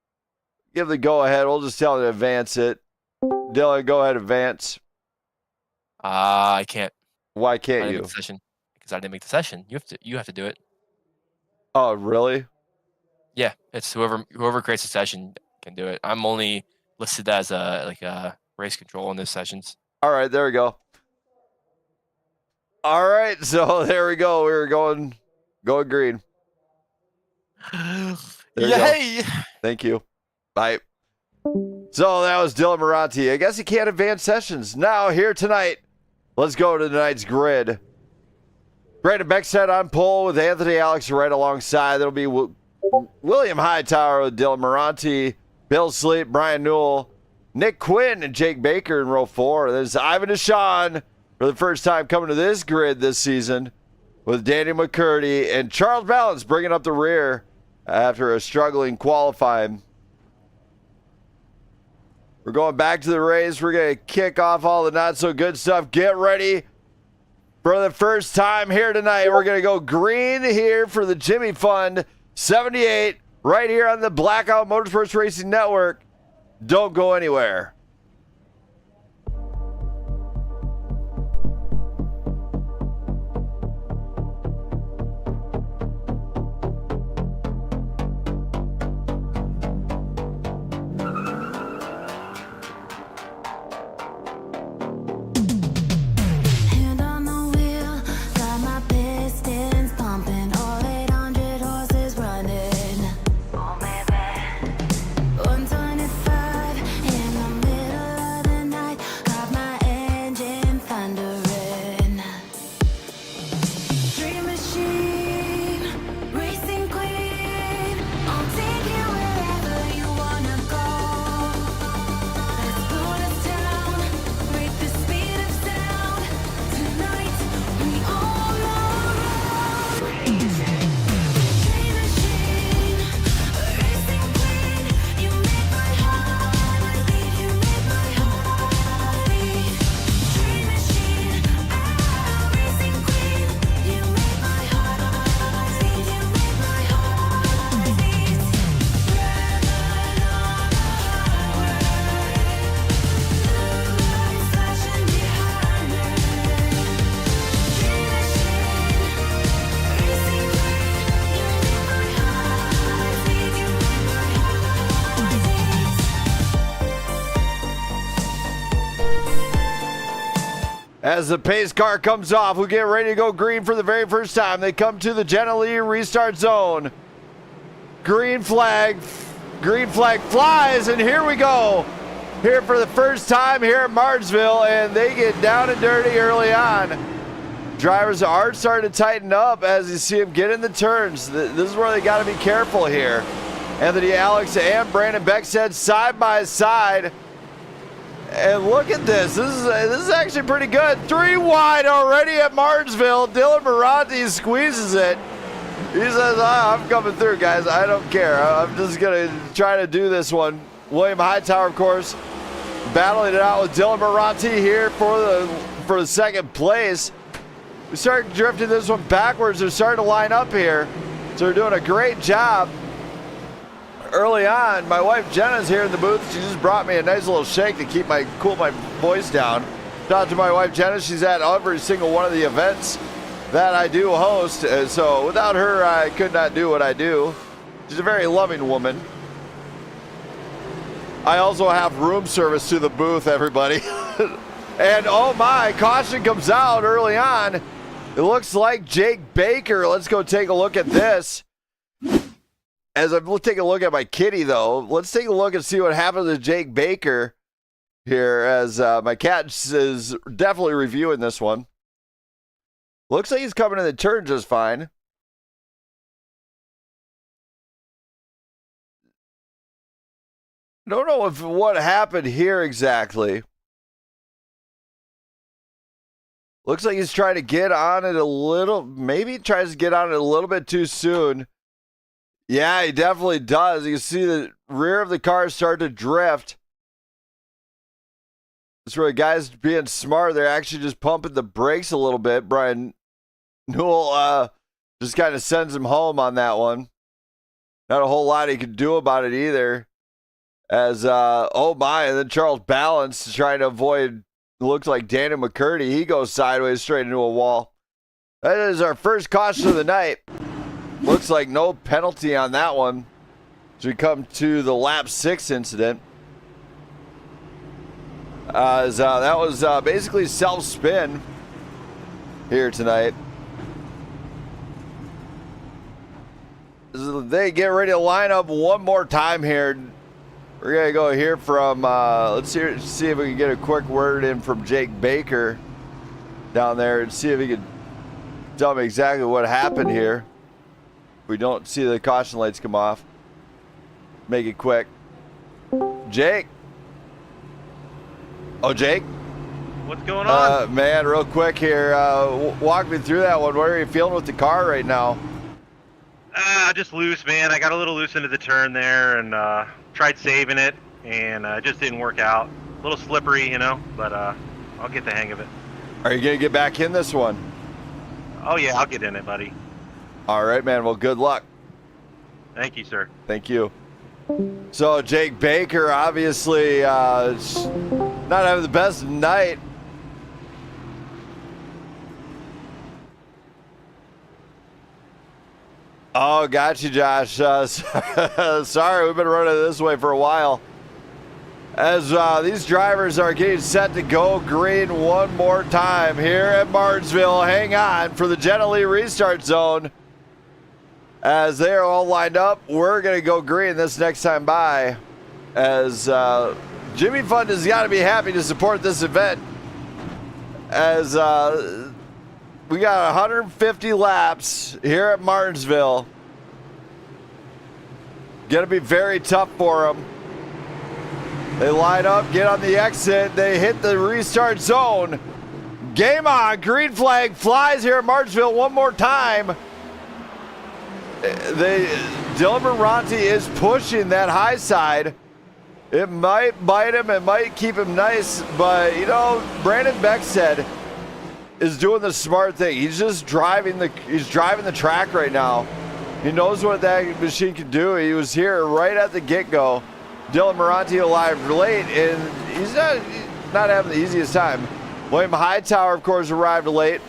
Give the go ahead. We'll just tell them to advance it. Dylan, go ahead, advance. I can't. Why can't you? Because I didn't make the session. You have to do it. Oh, really? Yeah, it's whoever creates a session can do it. I'm only listed as a race control in those sessions. All right, there we go. All right, so there we go. We're going green. Yay! Thank you. Bye. So that was Dylan Moranti. I guess he can't advance sessions. Now, here tonight, let's go to tonight's grid. Brandon Beckstead on pole with Anthony Alex right alongside. That'll be William Hightower with Dylan Moranti, Bill Sleep, Brian Newell, Nick Quinn, and Jake Baker in row 4. There's Ivan Deshawn for the first time coming to this grid this season with Danny McCurdy, and Charles Balance bringing up the rear after a struggling qualifying. We're going back to the race. We're going to kick off all the not-so-good stuff. Get ready for the first time here tonight. We're going to go green here for the Jimmy Fund 78 right here on the Blackout Motorsports Racing Network. Don't go anywhere. Hand on the wheel, got my pistons pumping, all 800 horses running. Oh baby, 125 in the middle of the night, got my engine thundering. Dream machine, racing queen, I'll take you wherever you wanna go. Let's go to town, break the speed of sound. Tonight we all know. Dream machine, racing queen, you make my heart beat. You make my heart beat. Dream machine, racing queen, you make my heart beat. You make my heart beat. Red light on the highway, blue lights flashing behind me. Dream machine, racing queen, you make my heart beat. You make my heart beat. As the pace car comes off, we get ready to go green for the very first time. They come to the Jenna Lee restart zone. Green flag flies, and here we go. Here for the first time here at Martinsville, and they get down and dirty early on. Drivers are starting to tighten up as you see them get in the turns. This is where they got to be careful here. Anthony Alex and Brandon Beckstead side by side. And look at this. This is actually pretty good. 3 wide already at Martinsville. Dylan Moranti squeezes it. He says, I'm coming through, guys. I don't care. I'm just going to try to do this one. William Hightower, of course, battling it out with Dylan Moranti here for the second place. We start drifting this one backwards. They're starting to line up here. So they're doing a great job early on. My wife Jenna's here in the booth. She just brought me a nice little shake to cool my voice down. Shout out to my wife Jenna. She's at every single one of the events that I do host. So without her, I could not do what I do. She's a very loving woman. I also have room service to the booth, everybody. And oh my, caution comes out early on. It looks like Jake Baker. Let's go take a look at this. As I'm taking a look at my kitty, though, let's take a look and see what happened to Jake Baker here, as my cat is definitely reviewing this one. Looks like he's coming in the turn just fine. Don't know what happened here exactly. Looks like he's trying to get on it a little. Maybe he tries to get on it a little bit too soon. Yeah, he definitely does. You can see the rear of the car start to drift. That's where the guys being smart. They're actually just pumping the brakes a little bit. Brian Newell just kind of sends him home on that one. Not a whole lot he could do about it either. As, oh my, and then Charles Balance trying to avoid, looks like Daniel McCurdy. He goes sideways straight into a wall. That is our first caution of the night. Looks like no penalty on that one. As we come to the lap 6 incident. That was basically self-spin here tonight. They get ready to line up one more time here. We're going to go hear from, let's see if we can get a quick word in from Jake Baker down there and see if he can tell me exactly what happened here. If we don't see the caution lights come off, make it quick. Jake? Oh, Jake? What's going on? Man, real quick here, walk me through that one. What are you feeling with the car right now? Just loose, man. I got a little loose into the turn there and tried saving it, and it just didn't work out. A little slippery, you know, but I'll get the hang of it. Are you going to get back in this one? Oh, yeah, I'll get in it, buddy. All right, man. Well, good luck. Thank you, sir. Thank you. So, Jake Baker, obviously not having the best night. Oh, got you, Josh. Sorry, we've been running this way for a while. As these drivers are getting set to go green one more time here at Martinsville. Hang on for the Jenna Lee restart zone. As they are all lined up, we're going to go green this next time by. As Jimmy Fund has got to be happy to support this event. As we got 150 laps here at Martinsville. Going to be very tough for them. They line up, get on the exit. They hit the restart zone. Game on. Green flag flies here at Martinsville one more time. Dylan Moranti is pushing that high side. It might bite him. It might keep him nice. But, you know, Brandon Beckstead is doing the smart thing. He's just driving the track right now. He knows what that machine can do. He was here right at the get-go. Dylan Moranti arrived late, and he's not having the easiest time. William Hightower, of course, arrived late.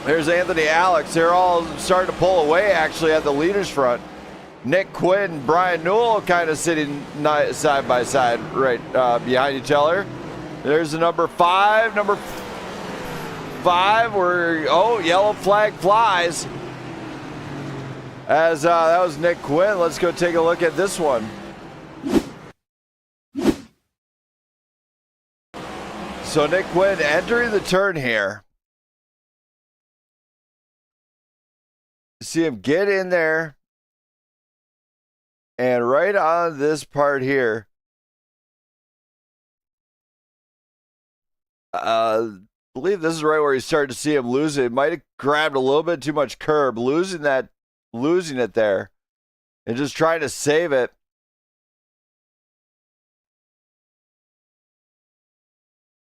There's Anthony Alex. They're all starting to pull away, actually, at the leaders front. Nick Quinn and Brian Newell kind of sitting side by side right behind each other. There's the number 5. Number 5, yellow flag flies. As that was Nick Quinn. Let's go take a look at this one. So Nick Quinn entering the turn here. See him get in there. And right on this part here. believe this is right where you started to see him lose it. Might have grabbed a little bit too much curb, losing it there, and just trying to save it.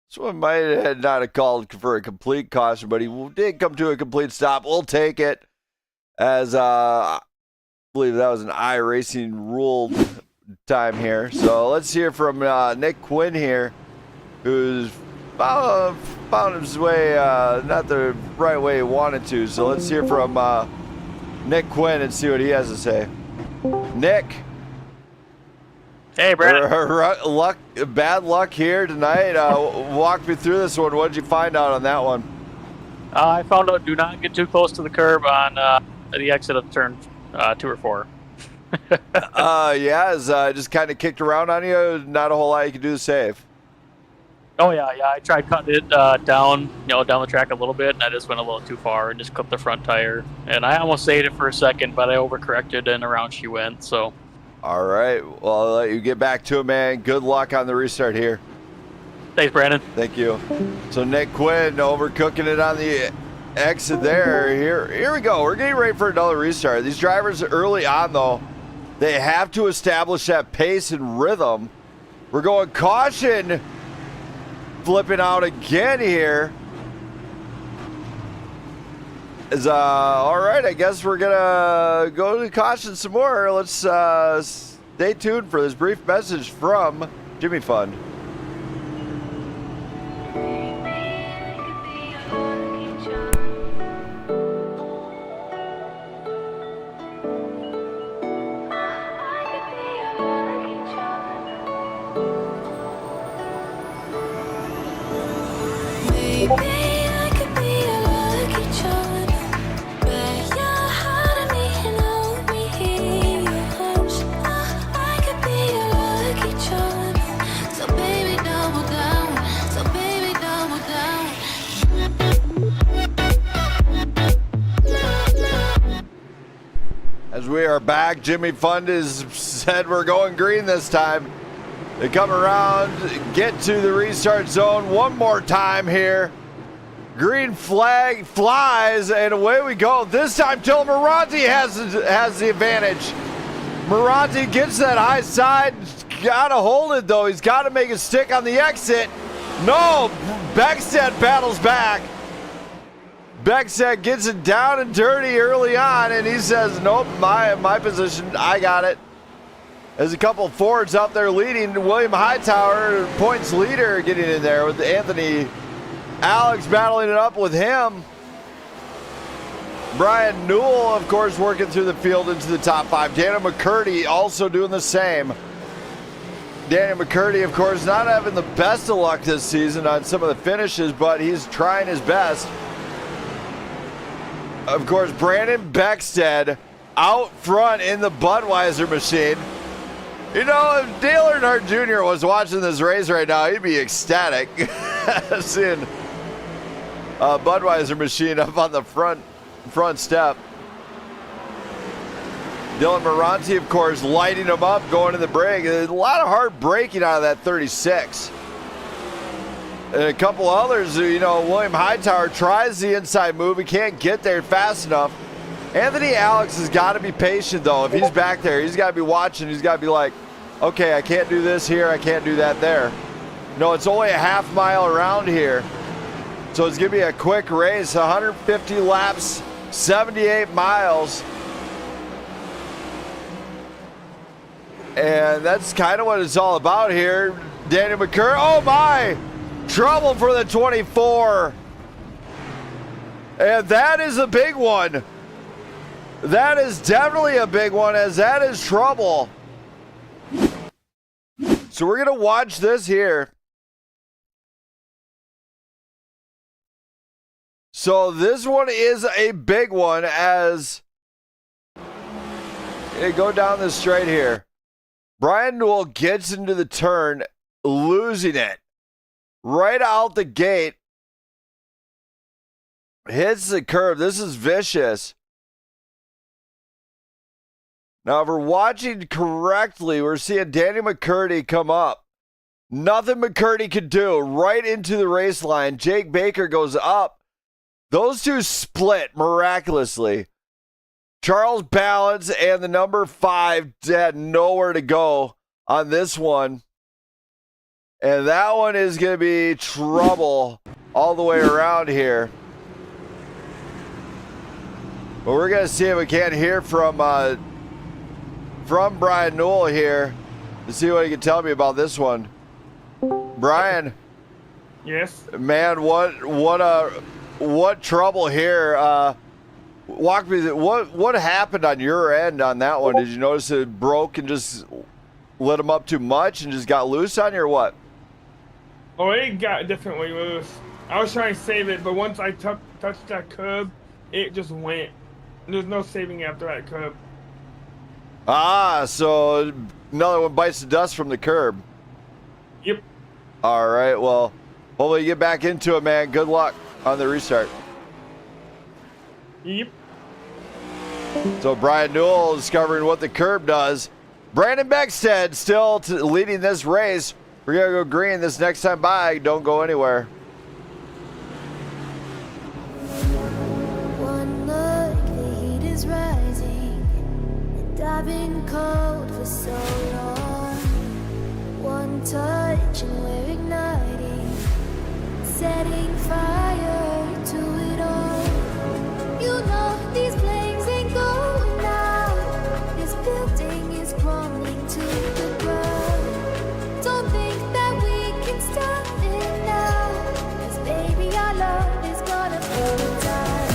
This one might have not have called for a complete caution, but he did come to a complete stop. We'll take it as I believe that was an iRacing ruled time here. So let's hear from Nick Quinn here, who's found his way not the right way he wanted to. So let's hear from Nick Quinn and see what he has to say. Nick. Hey, Brandon. Bad luck here tonight. Walk me through this one. What did you find out on that one? I found out do not get too close to the curb on the exit of turn 2 or 4. Just kind of kicked around on you. Not a whole lot you can do to save. Oh yeah. I tried cutting it down the track a little bit, and I just went a little too far and just clipped the front tire. And I almost saved it for a second, but I overcorrected, and around she went. So. All right. Well, I'll let you get back to it, man. Good luck on the restart here. Thanks, Brandon. Thank you. So Nick Quinn overcooking it on the exit there. Here we go. We're getting ready for another restart. These drivers early on, though, they have to establish that pace and rhythm. We're going caution. Flipping out again here. All right, I guess we're gonna go to caution some more. Let's stay tuned for this brief message from Jimmy Fund. As we are back, Jimmy Fund has said we're going green this time. They come around, get to the restart zone one more time here. Green flag flies, and away we go. This time, Till Moranti has the advantage. Moranti gets that high side. Got to hold it, though. He's got to make it stick on the exit. No, Beckstead battles back. Beckstead gets it down and dirty early on, and he says, nope, my position, I got it. There's a couple of Fords out there leading. William Hightower, points leader, getting in there with Anthony Alex battling it up with him. Brian Newell, of course, working through the field into the top 5. Daniel McCurdy also doing the same. Daniel McCurdy, of course, not having the best of luck this season on some of the finishes, but he's trying his best. Of course, Brandon Beckstead out front in the Budweiser machine. You know, if Dale Earnhardt Jr. was watching this race right now, he'd be ecstatic seeing a Budweiser machine up on the front step. Dylan Moranti, of course, lighting him up, going to the break. There's a lot of hard braking out of that 36. And a couple others, William Hightower tries the inside move. He can't get there fast enough. Anthony Alex has got to be patient, though. If he's back there, he's got to be watching. He's got to be like, okay, I can't do this here. I can't do that there. No, it's only a half mile around here. So it's going to be a quick race, 150 laps, 78 miles. And that's kind of what it's all about here. Daniel McCurry, oh my! Trouble for the 24. And that is a big one. That is definitely a big one, as that is trouble. So we're going to watch this here. So this one is a big one as they go down the straight here. Brian Newell gets into the turn, losing it. Right out the gate. Hits the curb. This is vicious. Now, if we're watching correctly, we're seeing Danny McCurdy come up. Nothing McCurdy could do. Right into the race line. Jake Baker goes up. Those two split miraculously. Charles Balance and the number 5 had nowhere to go on this one. And that one is going to be trouble all the way around here. But we're going to see if we can't hear from Brian Newell here to see what he can tell me about this one. Brian. Yes. Man, what trouble here. Walk me through, what happened on your end on that one? Did you notice it broke and just lit him up too much and just got loose on you or what? Oh, it got definitely loose. I was trying to save it, but once I touched that curb, it just went. There's no saving after that curb. Ah, so another one bites the dust from the curb. Yep. All right, well, hopefully you get back into it, man. Good luck on the restart. Yep. So Brian Newell discovering what the curb does. Brandon Beckstead still leading this race. We're going to go green this next time by. Don't go anywhere. One look, the heat is rising, and I've been cold for so long. One touch and we're igniting, setting fire to it all. You know these flames ain't going out. This building is crumbling to the ground. Don't think that we can stop it now, 'cause baby our love is gonna burn down.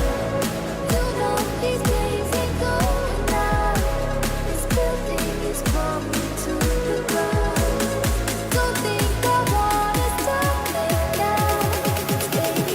You know these flames ain't going out. This building is crumbling to the ground. Don't think I wanna stop it now, 'cause baby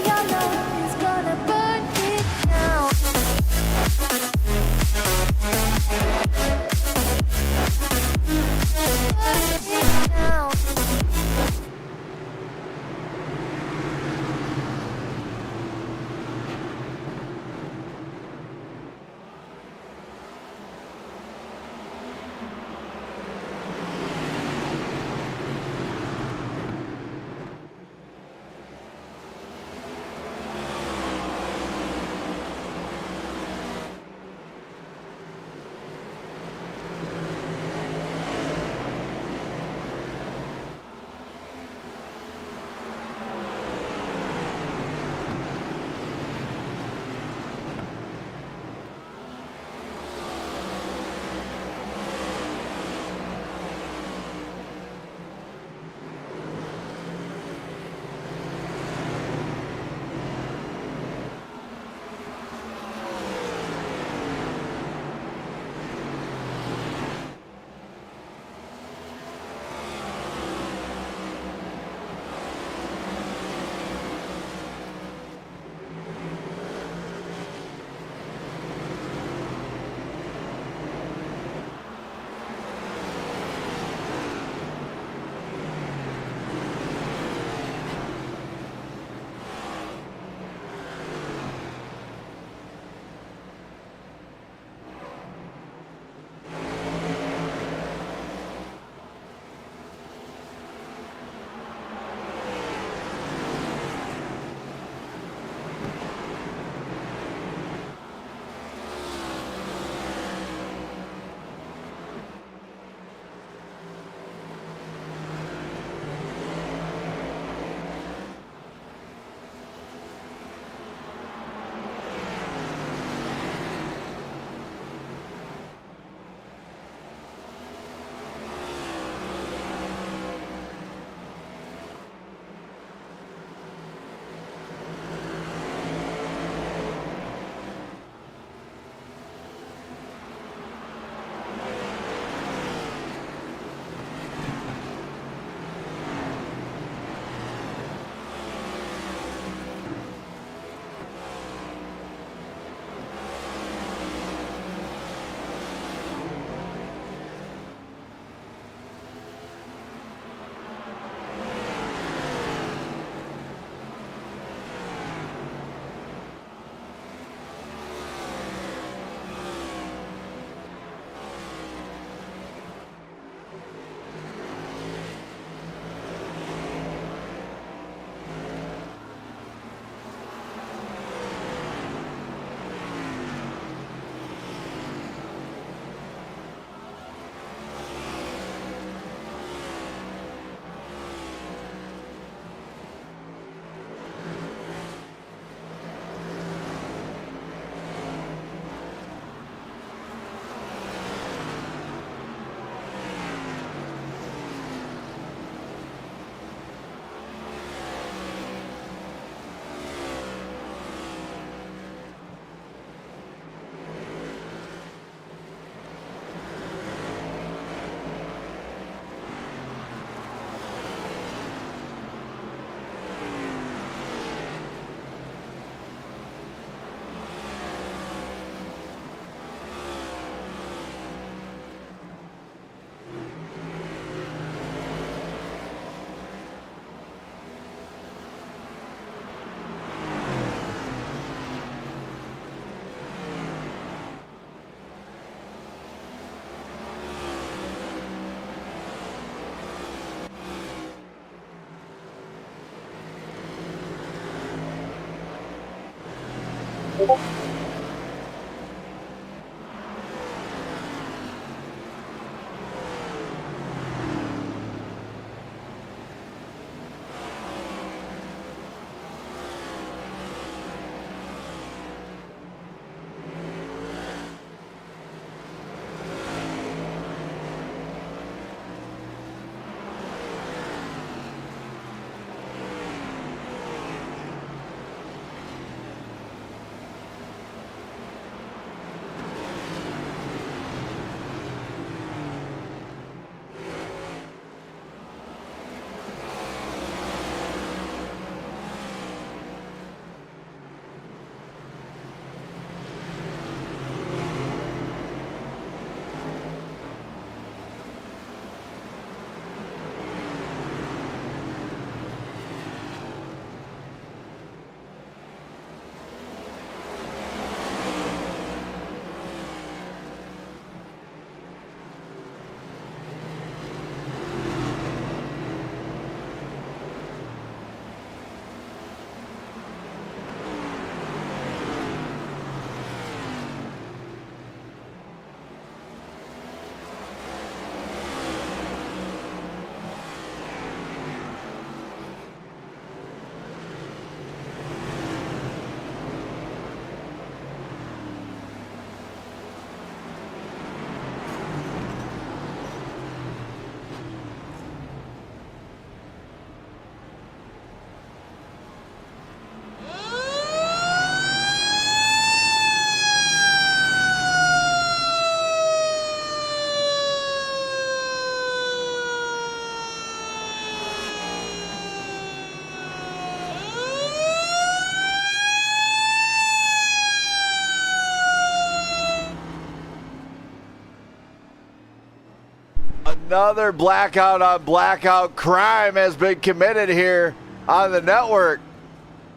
Another blackout on blackout crime has been committed here on the network,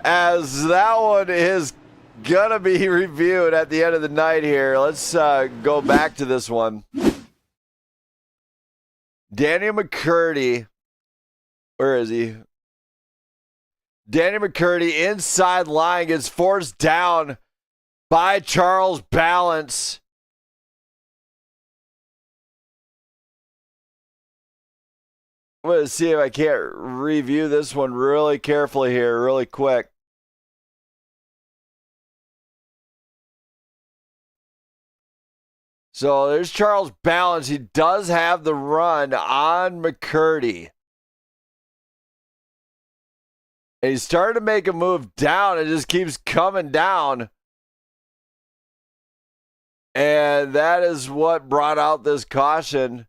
as that one is gonna be reviewed at the end of the night here. Let's go back to this one. Daniel McCurdy, where is he? Daniel McCurdy inside line gets forced down by Charles Balance. I'm going to see if I can't review this one really carefully here, really quick. So there's Charles Balance. He does have the run on McCurdy. And he's starting to make a move down. It just keeps coming down. And that is what brought out this caution.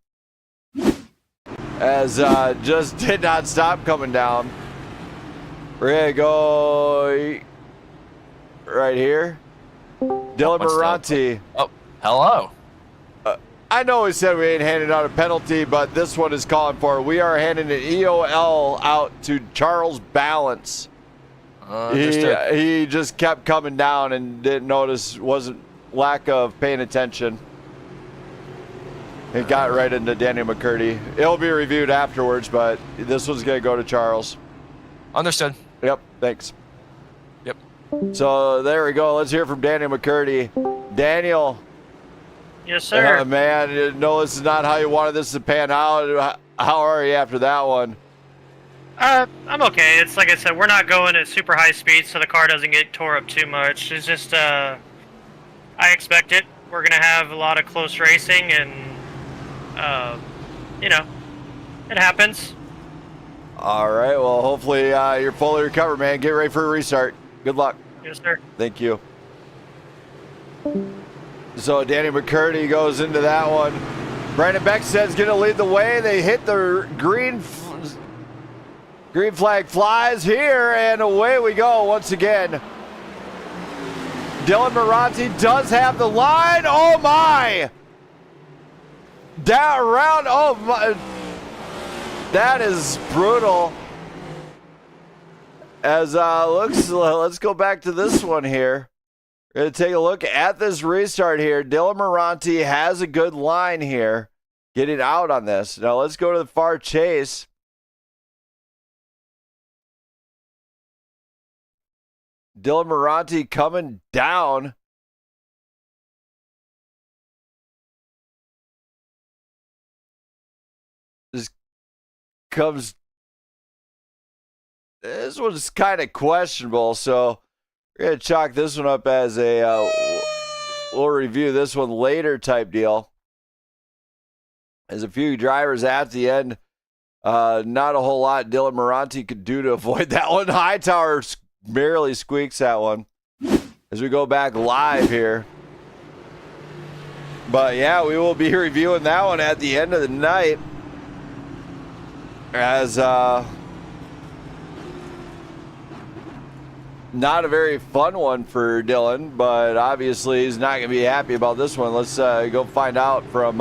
As just did not stop coming down. We're going to go right here. Dylan Moranti. Oh, hello. I know we said we ain't handing out a penalty, but this one is calling for it. We are handing an EOL out to Charles Balance. He just kept coming down and didn't notice, wasn't lack of paying attention. It got right into Daniel McCurdy. It'll be reviewed afterwards, but this one's going to go to Charles. Understood. Yep, thanks. Yep. So there we go. Let's hear from Daniel McCurdy. Daniel. Yes, sir. Man, no, this is not how you wanted this to pan out. How are you after that one? I'm okay. It's like I said, we're not going at super high speed, so the car doesn't get tore up too much. It's just, I expect it. We're going to have a lot of close racing, and you know, it happens. All right. Well, hopefully you're fully recovered, man. Get ready for a restart. Good luck. Yes, sir. Thank you. So Danny McCurdy goes into that one. Brandon Beckstead's going to lead the way. They hit the green flag flies here, and away we go once again. Dylan Moranti does have the line. Oh, my. Down around. Oh, my. That is brutal. As let's go back to this one here. We're going to take a look at this restart here. Dylan Moranti has a good line here, getting out on this. Now let's go to the far chase. Dylan Moranti coming down. This one's kind of questionable, so we're going to chalk this one up as a, we'll review this one later type deal. There's a few drivers at the end. Not a whole lot Dylan Moranti could do to avoid that one. Hightower barely squeaks that one as we go back live here. But yeah, we will be reviewing that one at the end of the night. As not a very fun one for Dylan, but obviously he's not going to be happy about this one. Let's go find out from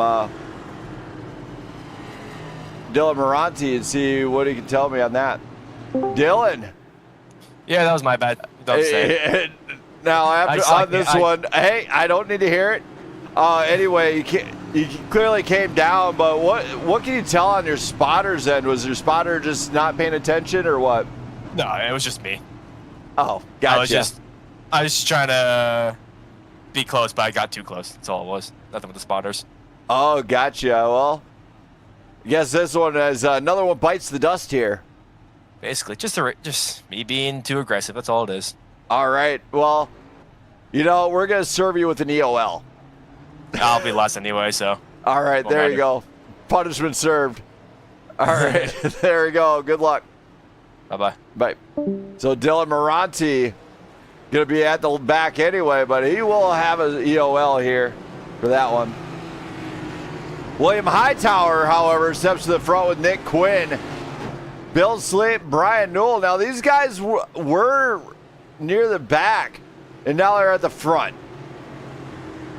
Dylan Moranti and see what he can tell me on that. Dylan. Yeah, that was my bad. Don't say. Now, after this one, hey, I don't need to hear it. Anyway, you clearly came down, but what can you tell on your spotter's end? Was your spotter just not paying attention or what? No, it was just me. Oh, gotcha. I was just trying to be close, but I got too close. That's all it was. Nothing with the spotters. Oh, gotcha. Well, I guess this one is another one bites the dust here. Basically, just me being too aggressive. That's all it is. All right. Well, we're going to serve you with an EOL. I'll be less anyway, so. All right, there matter. you go. Punishment served. All right, there we go. Good luck. Bye-bye. Bye. So Dylan Moranti going to be at the back anyway, but he will have an EOL here for that one. William Hightower, however, steps to the front with Nick Quinn, Bill Sleep, Brian Newell. Now, these guys were near the back, and now they're at the front.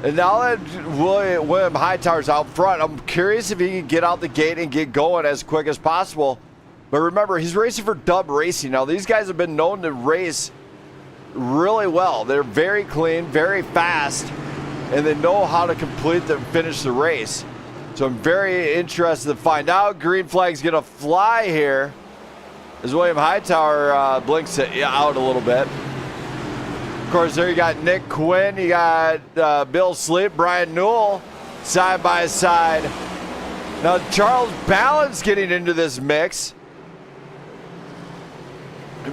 And now that William Hightower's out front, I'm curious if he can get out the gate and get going as quick as possible. But remember, he's racing for Dub Racing. Now, these guys have been known to race really well. They're very clean, very fast, and they know how to finish the race. So I'm very interested to find out. Green flag's going to fly here as William Hightower blinks it out a little bit. Of course, there you got Nick Quinn, you got Bill Sleep, Brian Newell, side by side. Now Charles Balance getting into this mix.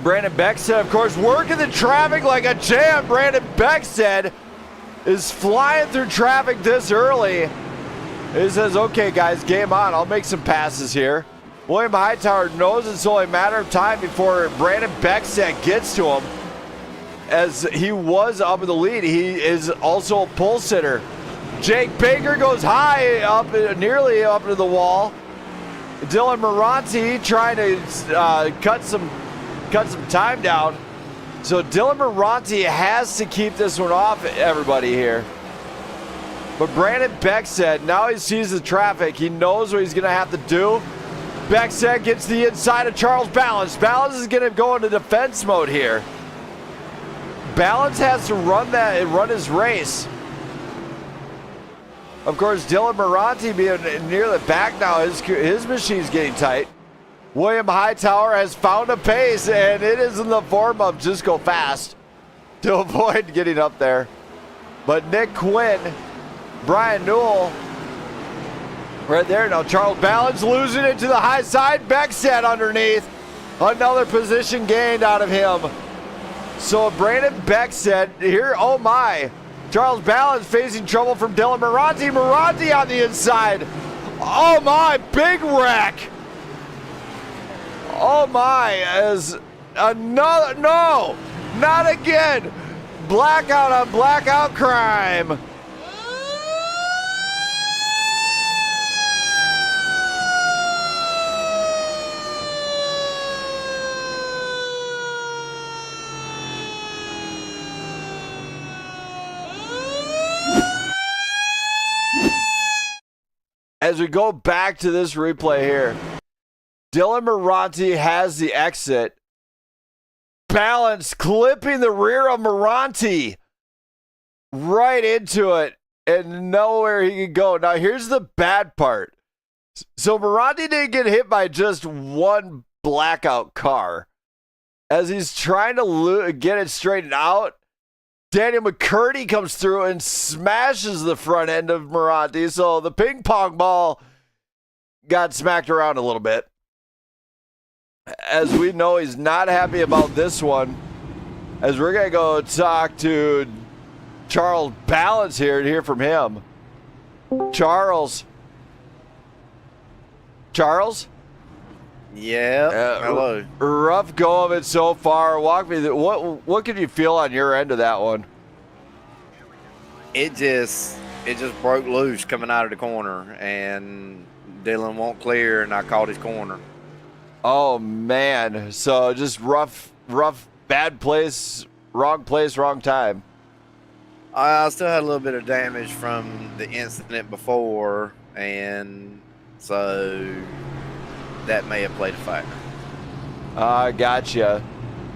Brandon Beckstead, of course, working the traffic like a champ. Brandon Beckstead is flying through traffic this early. He says, okay, guys, game on. I'll make some passes here. William Hightower knows it's only a matter of time before Brandon Beckstead gets to him. As he was up in the lead, he is also a pole sitter. Jake Baker goes high, nearly up to the wall. Dylan Moranti trying to cut some time down. So Dylan Moranti has to keep this one off everybody here. But Brandon Beckstead, now he sees the traffic. He knows what he's going to have to do. Beckstead gets the inside of Charles Balance. Balance is going to go into defense mode here. Balance has to run his race. Of course, Dylan Moranti being near the back now, his machine's getting tight. William Hightower has found a pace, and it is in the form of just go fast to avoid getting up there. But Nick Quinn, Brian Newell, right there. Now Charles Balance losing it to the high side. Beckstead underneath. Another position gained out of him. So Brandon Beckstead here, oh my. Charles Balance facing trouble from Dylan Moranti. Moranti on the inside. Oh my, big wreck. Oh my, as another, no, not again. Blackout on blackout crime. As we go back to this replay here, Dylan Moranti has the exit. Balance clipping the rear of Moranti right into it and nowhere he can go. Now here's the bad part. So Moranti didn't get hit by just one blackout car. As he's trying to get it straightened out, Daniel McCurdy comes through and smashes the front end of Moranti. So the ping pong ball got smacked around a little bit. As we know, he's not happy about this one. As we're going to go talk to Charles Balance here and hear from him. Charles? Yeah. Hello. Rough go of it so far. Walk me through. What can you feel on your end of that one? It just broke loose coming out of the corner, and Dylan won't clear, and I caught his corner. Oh man! So just rough, bad place, wrong time. I still had a little bit of damage from the incident before, and so that may have played a factor. Gotcha.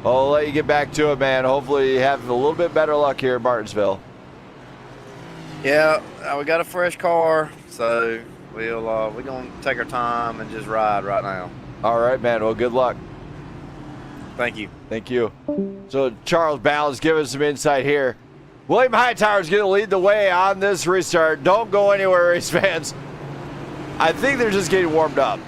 Well, I'll let you get back to it, man. Hopefully you have a little bit better luck here in Martinsville. Yeah, we got a fresh car, so we're gonna take our time and just ride right now. All right, man. Well, good luck. Thank you. Thank you. So Charles Balance giving some insight here. William Hightower's going to lead the way on this restart. Don't go anywhere, race fans. I think they're just getting warmed up.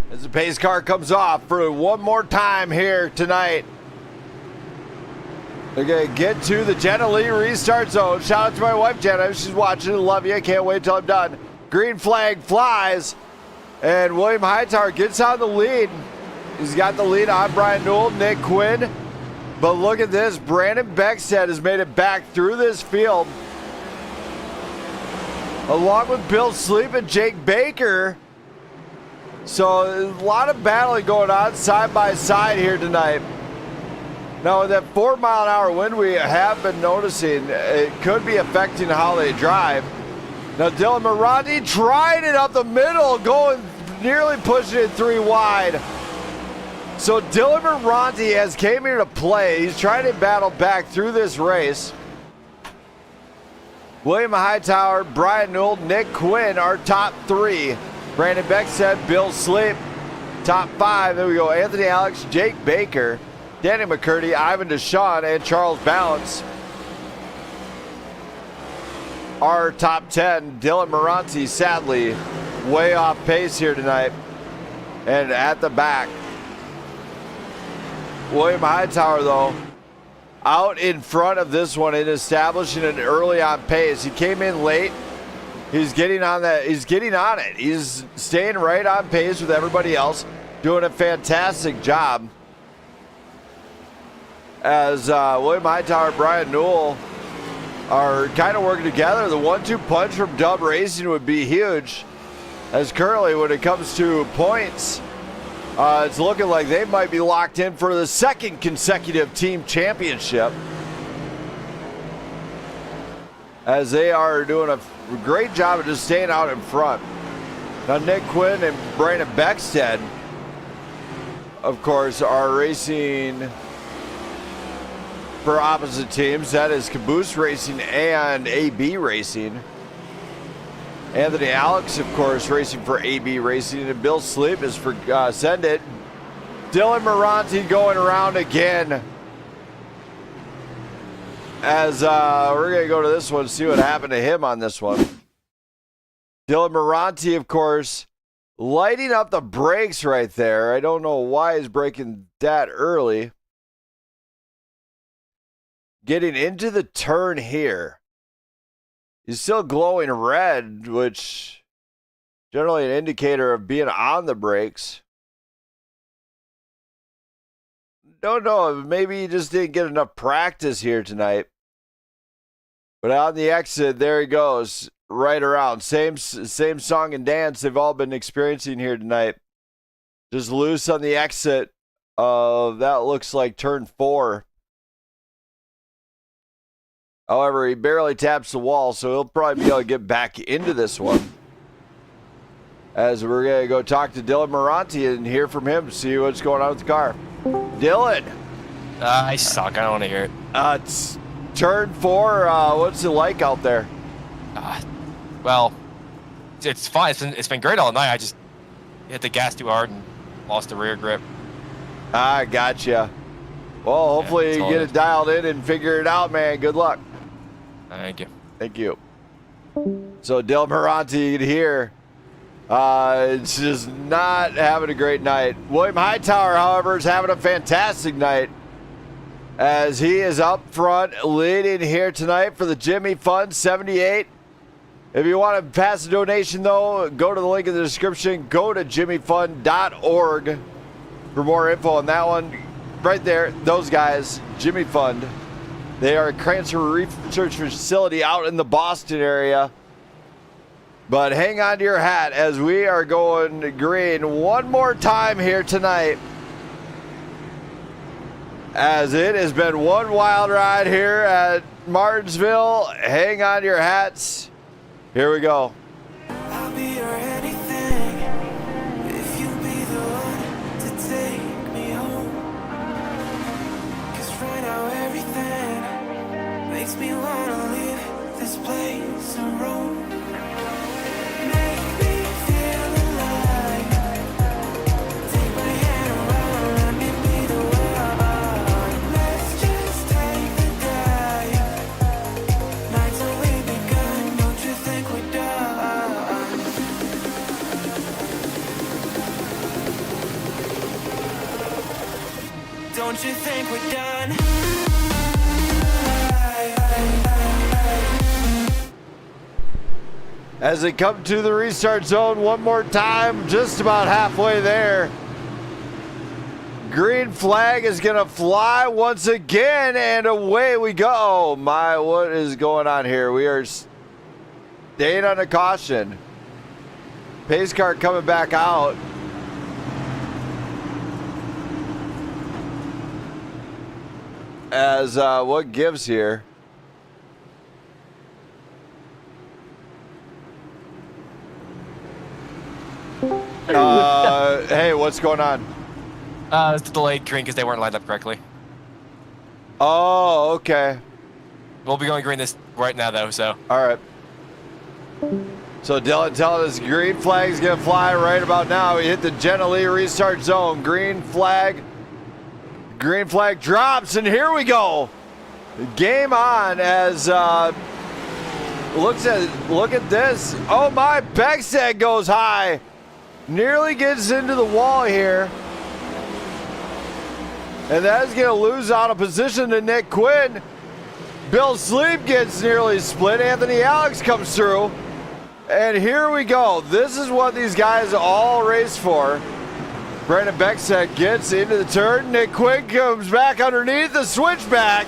As the pace car comes off for one more time here tonight. They're going to get to the Jenna Lee restart zone. Shout out to my wife, Jenna. If she's watching, love you. I can't wait till I'm done. Green flag flies. And William Hightower gets on the lead. He's got the lead on Brian Newell, Nick Quinn. But look at this. Brandon Beckstead has made it back through this field. Along with Bill Sleep and Jake Baker. So a lot of battling going on side by side here tonight. Now with that 4-mile-an-hour wind we have been noticing, it could be affecting how they drive. Now Dylan Moranti tried it up the middle, nearly pushing it 3 wide. So Dylan Moranti has came here to play. He's trying to battle back through this race. William Hightower, Brian Newell, Nick Quinn are top 3. Brandon Beckstead, Bill Sleep, top 5. There we go. Anthony Alex, Jake Baker, Danny McCurdy, Ivan Deshawn, and Charles Balance are top 10. Dylan Moranti, sadly, way off pace here tonight. And at the back, William Hightower, though, out in front of this one and establishing an early on pace. He came in late. He's getting on that. He's getting on it. He's staying right on pace with everybody else, doing a fantastic job. As William Hightower and Brian Newell are kind of working together. The 1-2 punch from Dub Racing would be huge. As currently, when it comes to points, it's looking like they might be locked in for the second consecutive team championship. As they are doing a great job of just staying out in front. Now Nick Quinn and Brandon Beckstead, of course, are racing for opposite teams. That is Caboose Racing and AB Racing. Anthony Alex, of course, racing for AB Racing, and Bill Sleep is for Send It. Dylan Moranti going around again. As we're going to go to this one, see what happened to him on this one. Dylan Moranti, of course, lighting up the brakes right there. I don't know why he's braking that early. Getting into the turn here. He's still glowing red, which generally an indicator of being on the brakes. Don't know, maybe he just didn't get enough practice here tonight. But on the exit, there he goes. right around. Same song and dance they've all been experiencing here tonight. Just loose on the exit of that looks like turn 4. However, he barely taps the wall, so he'll probably be able to get back into this one. As we're going to go talk to Dylan Moranti and hear from him, see what's going on with the car. Dylan. I suck. I don't want to hear it. It's turn 4. What's it like out there? Well, it's fine. It's been great all night. I just hit the gas too hard and lost the rear grip. I gotcha. Well, hopefully you get it dialed in and figure it out, man. Good luck. Thank you. Thank you. So Dylan Moranti, you can hear, it's just not having a great night. William Hightower, however, is having a fantastic night as he is up front leading here tonight for the Jimmy Fund 78. If you want to pass a donation, though, go to the link in the description. Go to jimmyfund.org for more info on that one. Right there, those guys, Jimmy Fund. They are a cancer research facility out in the Boston area. But hang on to your hat as we are going green one more time here tonight. As it has been one wild ride here at Martinsville. Hang on to your hats. Here we go. I'll be your anything if you be the one to take me home. 'Cause right now everything makes me wanna leave this place and roam. Make me feel alive. Take my hand around, let me be the one. Let's just take the dive. Nights only begun, don't you think we're done? Don't you think we're done? As they come to the restart zone one more time, just about halfway there. Green flag is going to fly once again, and away we go. Oh my, what is going on here? We are staying under caution. Pace car coming back out. As what gives here? Hey, what's going on? It's the delayed green because they weren't lined up correctly. Oh, okay. We'll be going green this right now, though, so. All right. So Dylan telling us green flag is going to fly right about now. We hit the Jenna Lee restart zone. Green flag drops, and here we go. Game on as look at this. Oh my, Beckstead goes high. Nearly gets into the wall here. And that is going to lose out of position to Nick Quinn. Bill Sleep gets nearly split. Anthony Alex comes through. And here we go. This is what these guys all race for. Brandon Beckstead gets into the turn. Nick Quinn comes back underneath the switchback.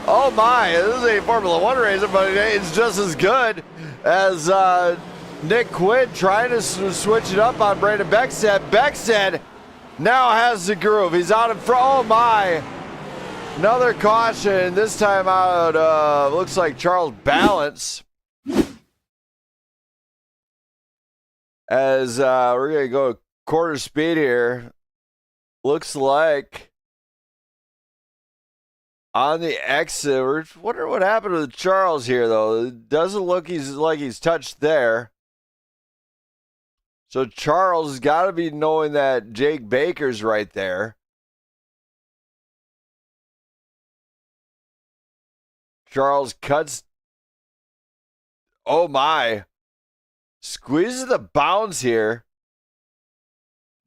Oh my, this is a Formula One race, but it's just as good as Nick Quinn trying to switch it up on Brandon Beckstead. Beckstead now has the groove. He's out in front. Oh my. Another caution. This time out, looks like Charles Balance. As we're going to go quarter speed here. Looks like on the exit. We're wondering what happened to Charles here, though. It doesn't look like he's touched there. So Charles has got to be knowing that Jake Baker's right there. Charles cuts. Oh my. Squeezes the bounds here.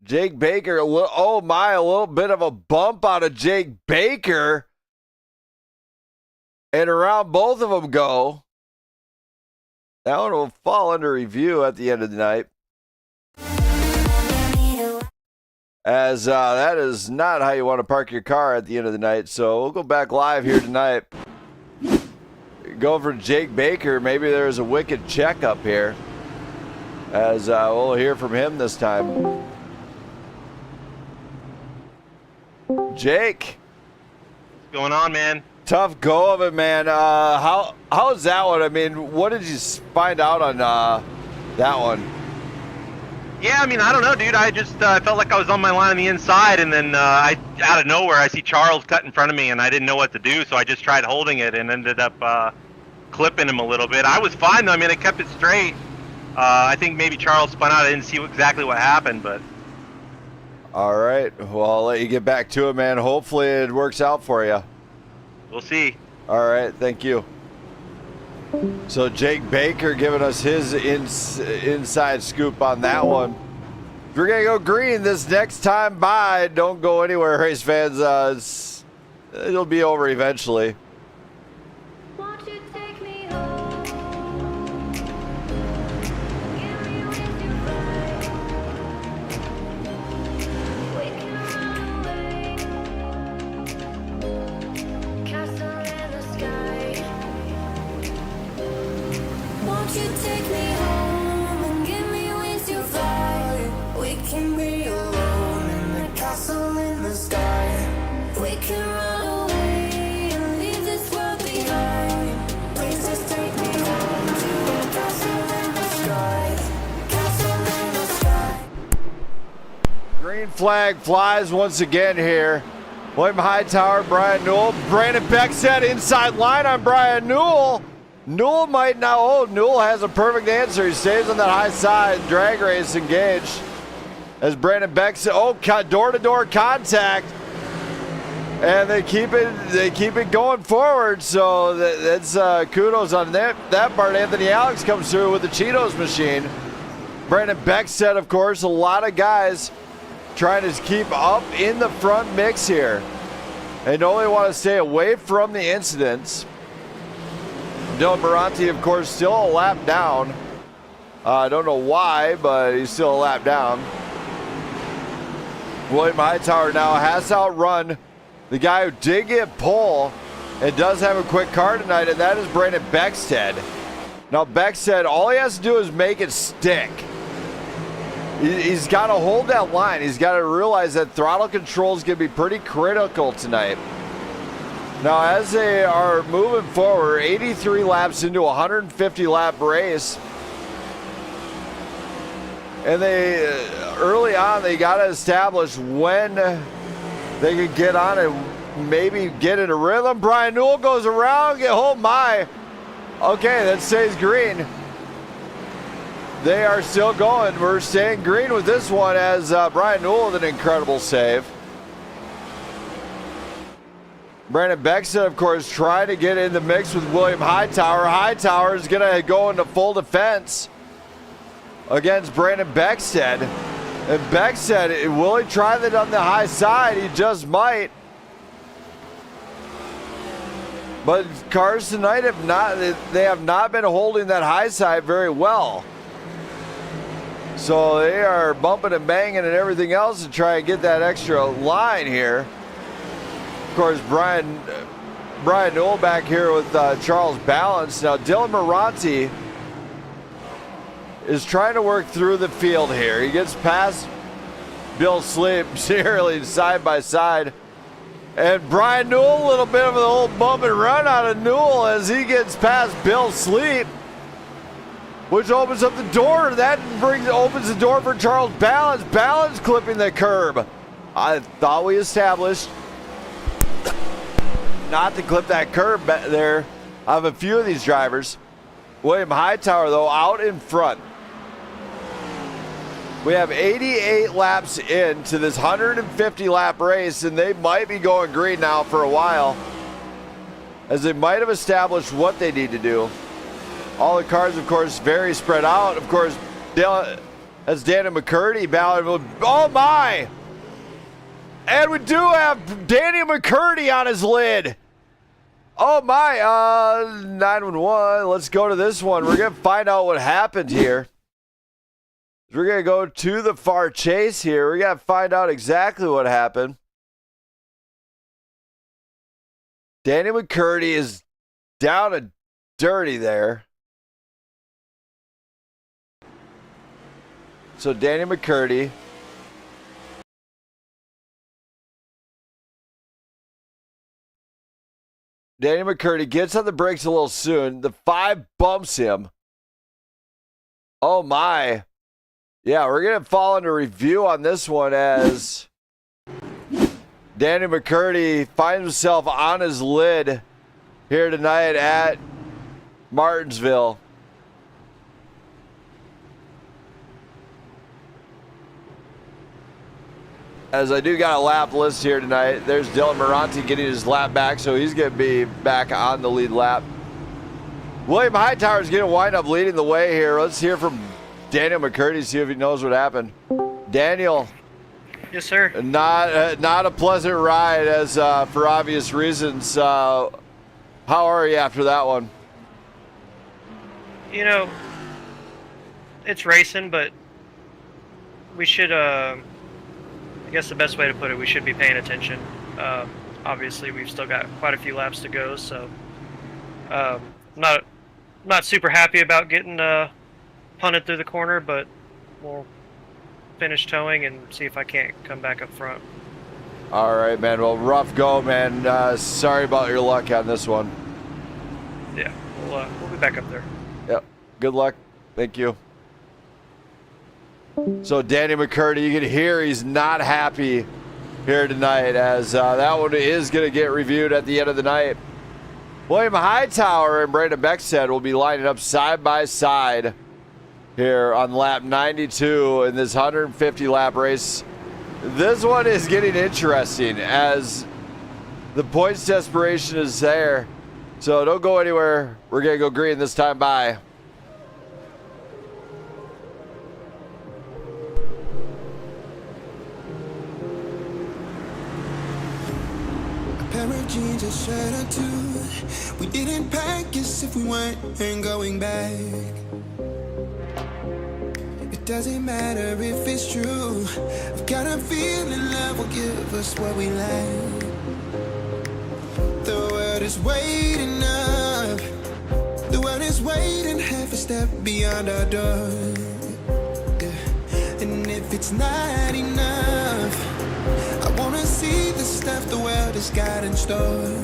Jake Baker, a little bit of a bump out of Jake Baker. And around both of them go. That one will fall under review at the end of the night. As that is not how you want to park your car at the end of the night. So we'll go back live here tonight. go for Jake Baker. Maybe there's a wicked check up here, as we'll hear from him this time. Jake, What's going on, man? tough go of it, man. How's that one? I mean, what did you find out on that one? Yeah, I mean, I don't know, dude. I just felt like I was on my line on the inside, and then out of nowhere, I see Charles cut in front of me, and I didn't know what to do, so I just tried holding it and ended up clipping him a little bit. I was fine, though. I mean, I kept it straight. I think maybe Charles spun out. I didn't see exactly what happened, but... All right. Well, I'll let you get back to it, man. Hopefully it works out for you. We'll see. All right. Thank you. So Jake Baker giving us his inside scoop on that one. We're going to go green this next time by. Don't go anywhere, race fans. It'll be over eventually. Won't you take me home? Give me with your fire. We can run away. Castle in the sky. Won't you take me home and give me wings to fly? We can be alone in the castle in the sky. We can run away and leave this world behind. Please just take me home to a castle in the sky. Castle in the sky. Green flag flies once again here. William Hightower, Brian Newell. Brandon Beck said inside line on Brian Newell. Newell might now. Oh, Newell has a perfect answer. He stays on that high side. Drag race engaged. As Brandon Beck said, oh, door-to-door contact. And they keep it going forward. So that's kudos on that part. Anthony Alex comes through with the Cheetos machine. Brandon Beck said, of course, a lot of guys trying to keep up in the front mix here. And only want to stay away from the incidents. Dylan Moranti, of course, still a lap down. I don't know why, but he's still a lap down. William Hightower now has to outrun the guy who did get pole and does have a quick car tonight, and that is Brandon Beckstead. Now, Beckstead, all he has to do is make it stick. He's got to hold that line. He's got to realize that throttle control is going to be pretty critical tonight. Now, as they are moving forward, 83 laps into a 150-lap race, and they early on they got to establish when they could get on and maybe get in a rhythm. Brian Newell goes around. Oh my! Okay, that stays green. They are still going. We're staying green with this one as Brian Newell with an incredible save. Brandon Beckstead, of course, trying to get in the mix with William Hightower. Hightower is going to go into full defense against Brandon Beckstead. And Beckstead, will he try that on the high side? He just might. But cars tonight have not been holding that high side very well. So they are bumping and banging and everything else to try and get that extra line here. Of course, Brian Newell back here with Charles Balance. Now, Dylan Moranti is trying to work through the field here. He gets past Bill Sleep, seriously side by side. And Brian Newell, a little bit of an old bump and run out of Newell as he gets past Bill Sleep, which opens up the door. That opens the door for Charles Balance. Balance clipping the curb. I thought we established not to clip that curb there of a few of these drivers. William Hightower, though, out in front. We have 88 laps into this 150-lap race, and they might be going green now for a while, as they might have established what they need to do. All the cars, of course, very spread out. Of course, that's Danny McCurdy battling. Oh, my! And we do have Danny McCurdy on his lid. Oh, my. 911. Let's go to this one. We're going to find out what happened here. We're going to go to the far chase here. We got to find out exactly what happened. Danny McCurdy is down a dirty there. So Danny McCurdy. Danny McCurdy gets on the brakes a little soon. The 5 bumps him. Oh my. Yeah, we're going to fall into review on this one as Danny McCurdy finds himself on his lid here tonight at Martinsville. As I do got a lap list here tonight. There's Dylan Moranti getting his lap back, so he's going to be back on the lead lap. William Hightower is going to wind up leading the way here. Let's hear from Daniel McCurdy, see if he knows what happened. Daniel. Yes, sir. Not a pleasant ride, as for obvious reasons. How are you after that one? You know, it's racing, but we should, I guess the best way to put it, we should be paying attention. Obviously, we've still got quite a few laps to go, so not super happy about getting punted through the corner, but we'll finish towing and see if I can't come back up front. All right, man. Well, rough go, man. Sorry about your luck on this one. Yeah, we'll be back up there. Yep. Good luck. Thank you. So Danny McCurdy, you can hear he's not happy here tonight, as that one is going to get reviewed at the end of the night. William Hightower and Brandon Beckstead will be lining up side by side here on lap 92 in this 150 lap race. This one is getting interesting as the points desperation is there. So don't go anywhere. We're going to go green this time. Bye. Pair of jeans, a shirt or two. We didn't pack as if we weren't going back. It doesn't matter if it's true. I've got a feeling love will give us what we lack. The world is waiting up. The world is waiting half a step beyond our door. Yeah. And if it's not enough, I wanna see the stuff the world has got in store.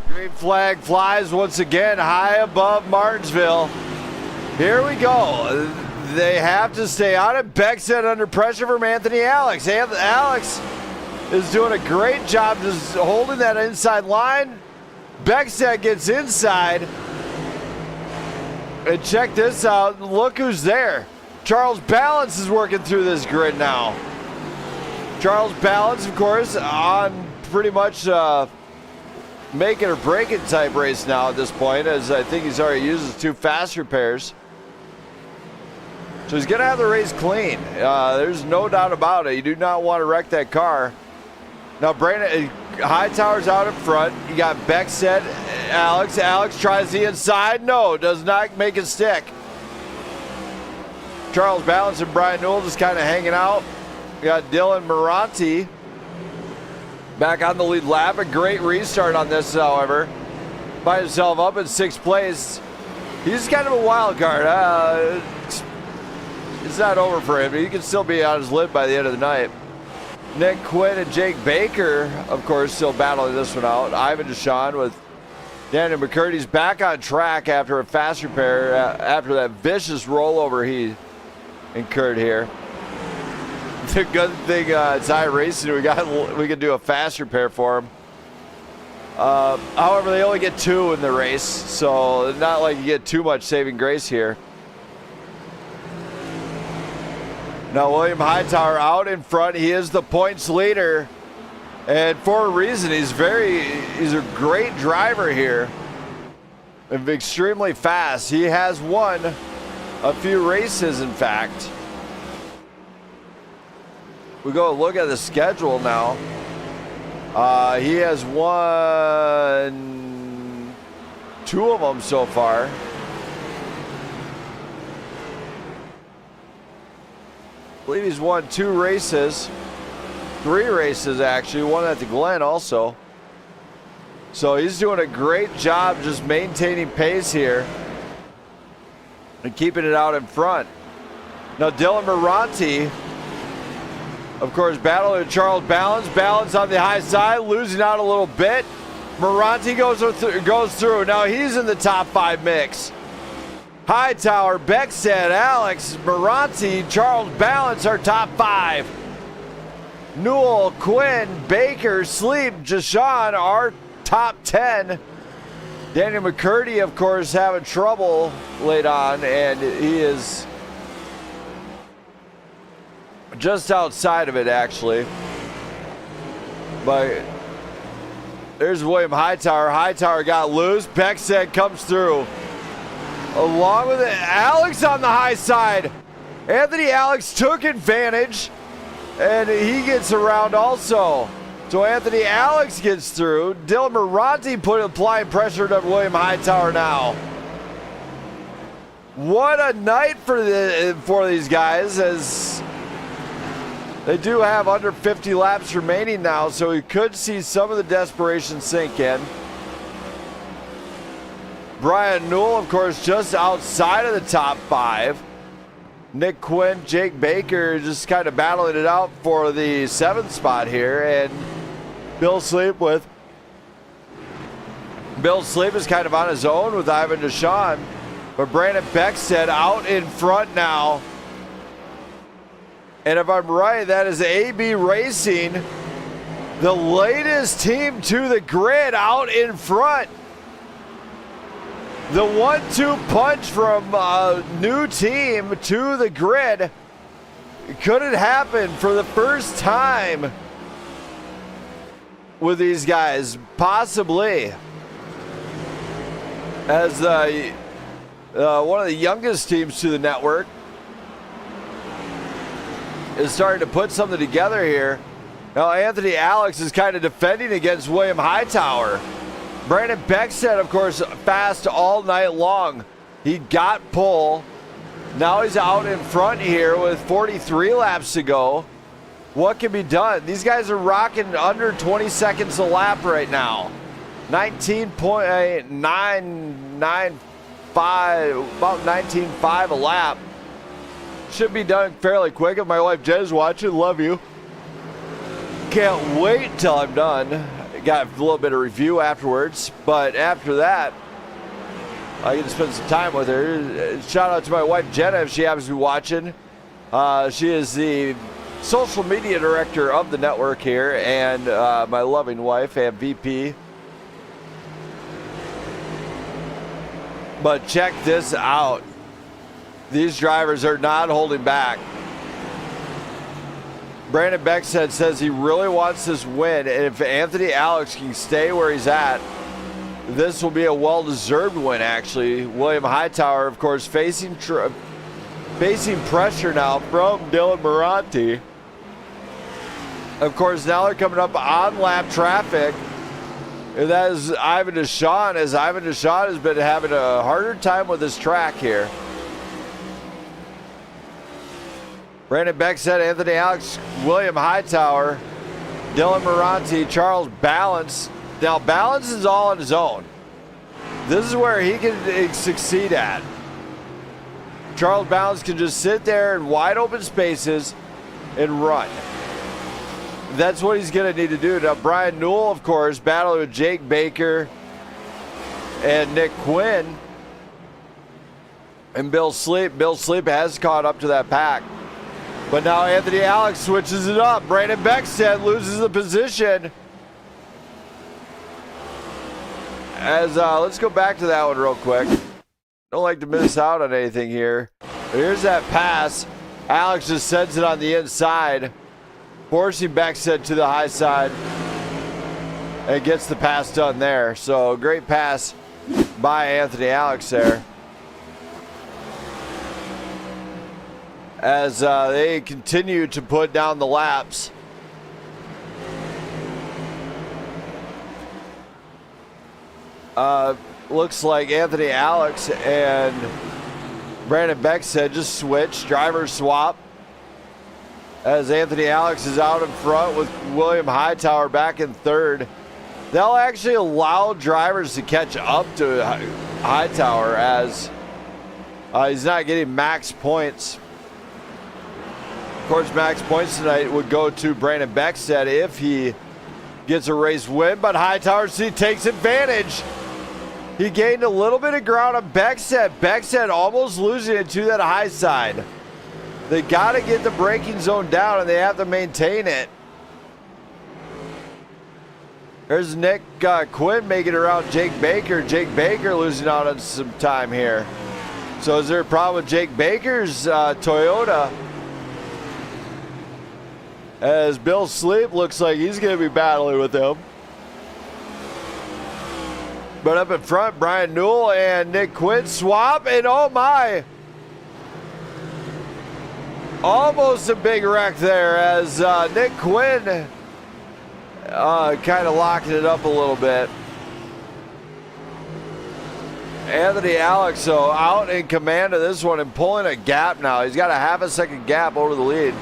Green flag flies once again high above Martinsville. Here we go. They have to stay on it. Beckstead under pressure from Anthony Alex. Alex is doing a great job just holding that inside line. Beckstead gets inside. And check this out. Look who's there. Charles Balance is working through this grid now. Charles Balance, of course, on pretty much make it or break it type race now at this point, as I think he's already used his 2 fast repairs. So he's going to have the race clean. There's no doubt about it. You do not want to wreck that car. Now, Brandon Hightower's out in front. You got Beckstead, Alex. Alex tries the inside. No, does not make it stick. Charles Balance and Brian Newell just kind of hanging out. We got Dylan Moranti back on the lead lap. A great restart on this, however. Finds himself up in 6th place. He's kind of a wild card. It's not over for him. He can still be on his lid by the end of the night. Nick Quinn and Jake Baker, of course, still battling this one out. Ivan Deshawn with Daniel McCurdy's back on track after a fast repair, after that vicious rollover he incurred here. The good thing it's iRacing, we can do a fast repair for him. However, they only get 2 in the race, so not like you get too much saving grace here. Now William Hightower out in front. He is the points leader, and for a reason. He's a great driver here, and extremely fast. He has won a few races, in fact. We go look at the schedule now. He has won 2 of them so far. I believe he's won 2 races. 3 races, actually. One at the Glen also. So he's doing a great job just maintaining pace here and keeping it out in front. Now Dylan Moranti, of course, battling with Charles Balance. Balance on the high side, losing out a little bit. Moranti goes through. Now he's in the top 5 mix. Hightower, Beckstead, Alex, Moranti, Charles Balance are top 5. Newell, Quinn, Baker, Sleep, Jashawn are top 10. Daniel McCurdy, of course, having trouble late on, and he is just outside of it, actually. But there's William Hightower. Hightower got loose. Beckstead comes through. Along with it, Alex on the high side. Anthony Alex took advantage, and he gets around also. So Anthony Alex gets through. Dylan Moranti applying pressure to William Hightower now. What a night for these guys, as they do have under 50 laps remaining now, so we could see some of the desperation sink in. Brian Newell, of course, just outside of the top 5. Nick Quinn, Jake Baker just kind of battling it out for the 7th spot here, and Bill Sleep is kind of on his own with Ivan Deshawn, but Brandon Beckstead out in front now. And if I'm right, that is AB Racing, the latest team to the grid, out in front. The 1-2 punch from a new team to the grid. Could it happen for the first time with these guys? Possibly. As one of the youngest teams to the network is starting to put something together here. Now Anthony Alex is kind of defending against William Hightower. Brandon Beckstead, of course, fast all night long. He got pole. Now he's out in front here with 43 laps to go. What can be done? These guys are rocking under 20 seconds a lap right now. 19.995, about 19.5 a lap. Should be done fairly quick. If my wife Jen's watching, love you. Can't wait till I'm done. Got a little bit of review afterwards, but after that, I get to spend some time with her. Shout out to my wife Jenna if she happens to be watching. She is the social media director of the network here, and my loving wife and VP. But check this out. These drivers are not holding back. Brandon Beckstead says he really wants this win, and if Anthony Alex can stay where he's at, this will be a well-deserved win, actually. William Hightower, of course, facing pressure now from Dylan Moranti. Of course, now they're coming up on lap traffic. And that is Ivan Deshawn, as Ivan Deshawn has been having a harder time with this track here. Brandon Beckstead, Anthony Alex, William Hightower, Dylan Moranti, Charles Balance. Now, Balance is all on his own. This is where he can succeed at. Charles Balance can just sit there in wide open spaces and run. That's what he's going to need to do. Now, Brian Newell, of course, battling with Jake Baker and Nick Quinn. And Bill Sleep. Bill Sleep has caught up to that pack. But now Anthony Alex switches it up. Brandon Beckstead loses the position. As let's go back to that one real quick. Don't like to miss out on anything here. But here's that pass. Alex just sends it on the inside, forcing Beckstead to the high side, and gets the pass done there. So great pass by Anthony Alex there. As they continue to put down the laps. Looks like Anthony Alex and Brandon Beckstead just switched, driver swap. As Anthony Alex is out in front with William Hightower back in third. they'll actually allow drivers to catch up to Hightower as he's not getting max points. Of course, max points tonight would go to Brandon Beckstead if he gets a race win, but Hightower takes advantage. He gained a little bit of ground on Beckstead. Beckstead almost losing it to that high side. They got to get the braking zone down, and they have to maintain it. There's Nick Quinn making it around Jake Baker. Jake Baker losing out on some time here. So is there a problem with Jake Baker's Toyota? As Bill Sleep looks like he's going to be battling with him. But up in front, Brian Newell and Nick Quinn swap, and oh my! Almost a big wreck there as Nick Quinn kind of locking it up a little bit. Anthony Alex, though, out in command of this one and pulling a gap now. He's got a half a second gap over the lead.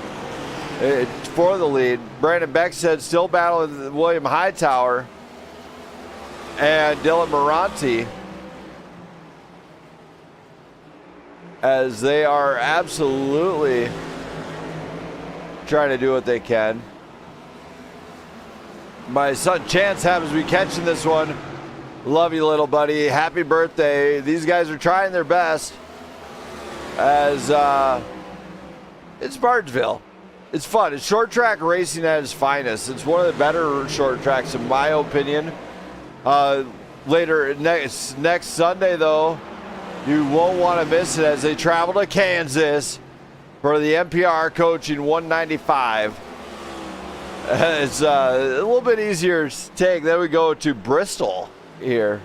For the lead. Brandon Beckstead still battling with William Hightower and Dylan Moranti as they are absolutely trying to do what they can. My son Chance happens to be catching this one. Love you, little buddy. Happy birthday. These guys are trying their best as it's Martinsville. It's fun. It's short track racing at its finest. It's one of the better short tracks in my opinion. Later next Sunday though, you won't want to miss it as they travel to Kansas for the NPR Coaching 195. It's a little bit easier to take. Then we go to Bristol here.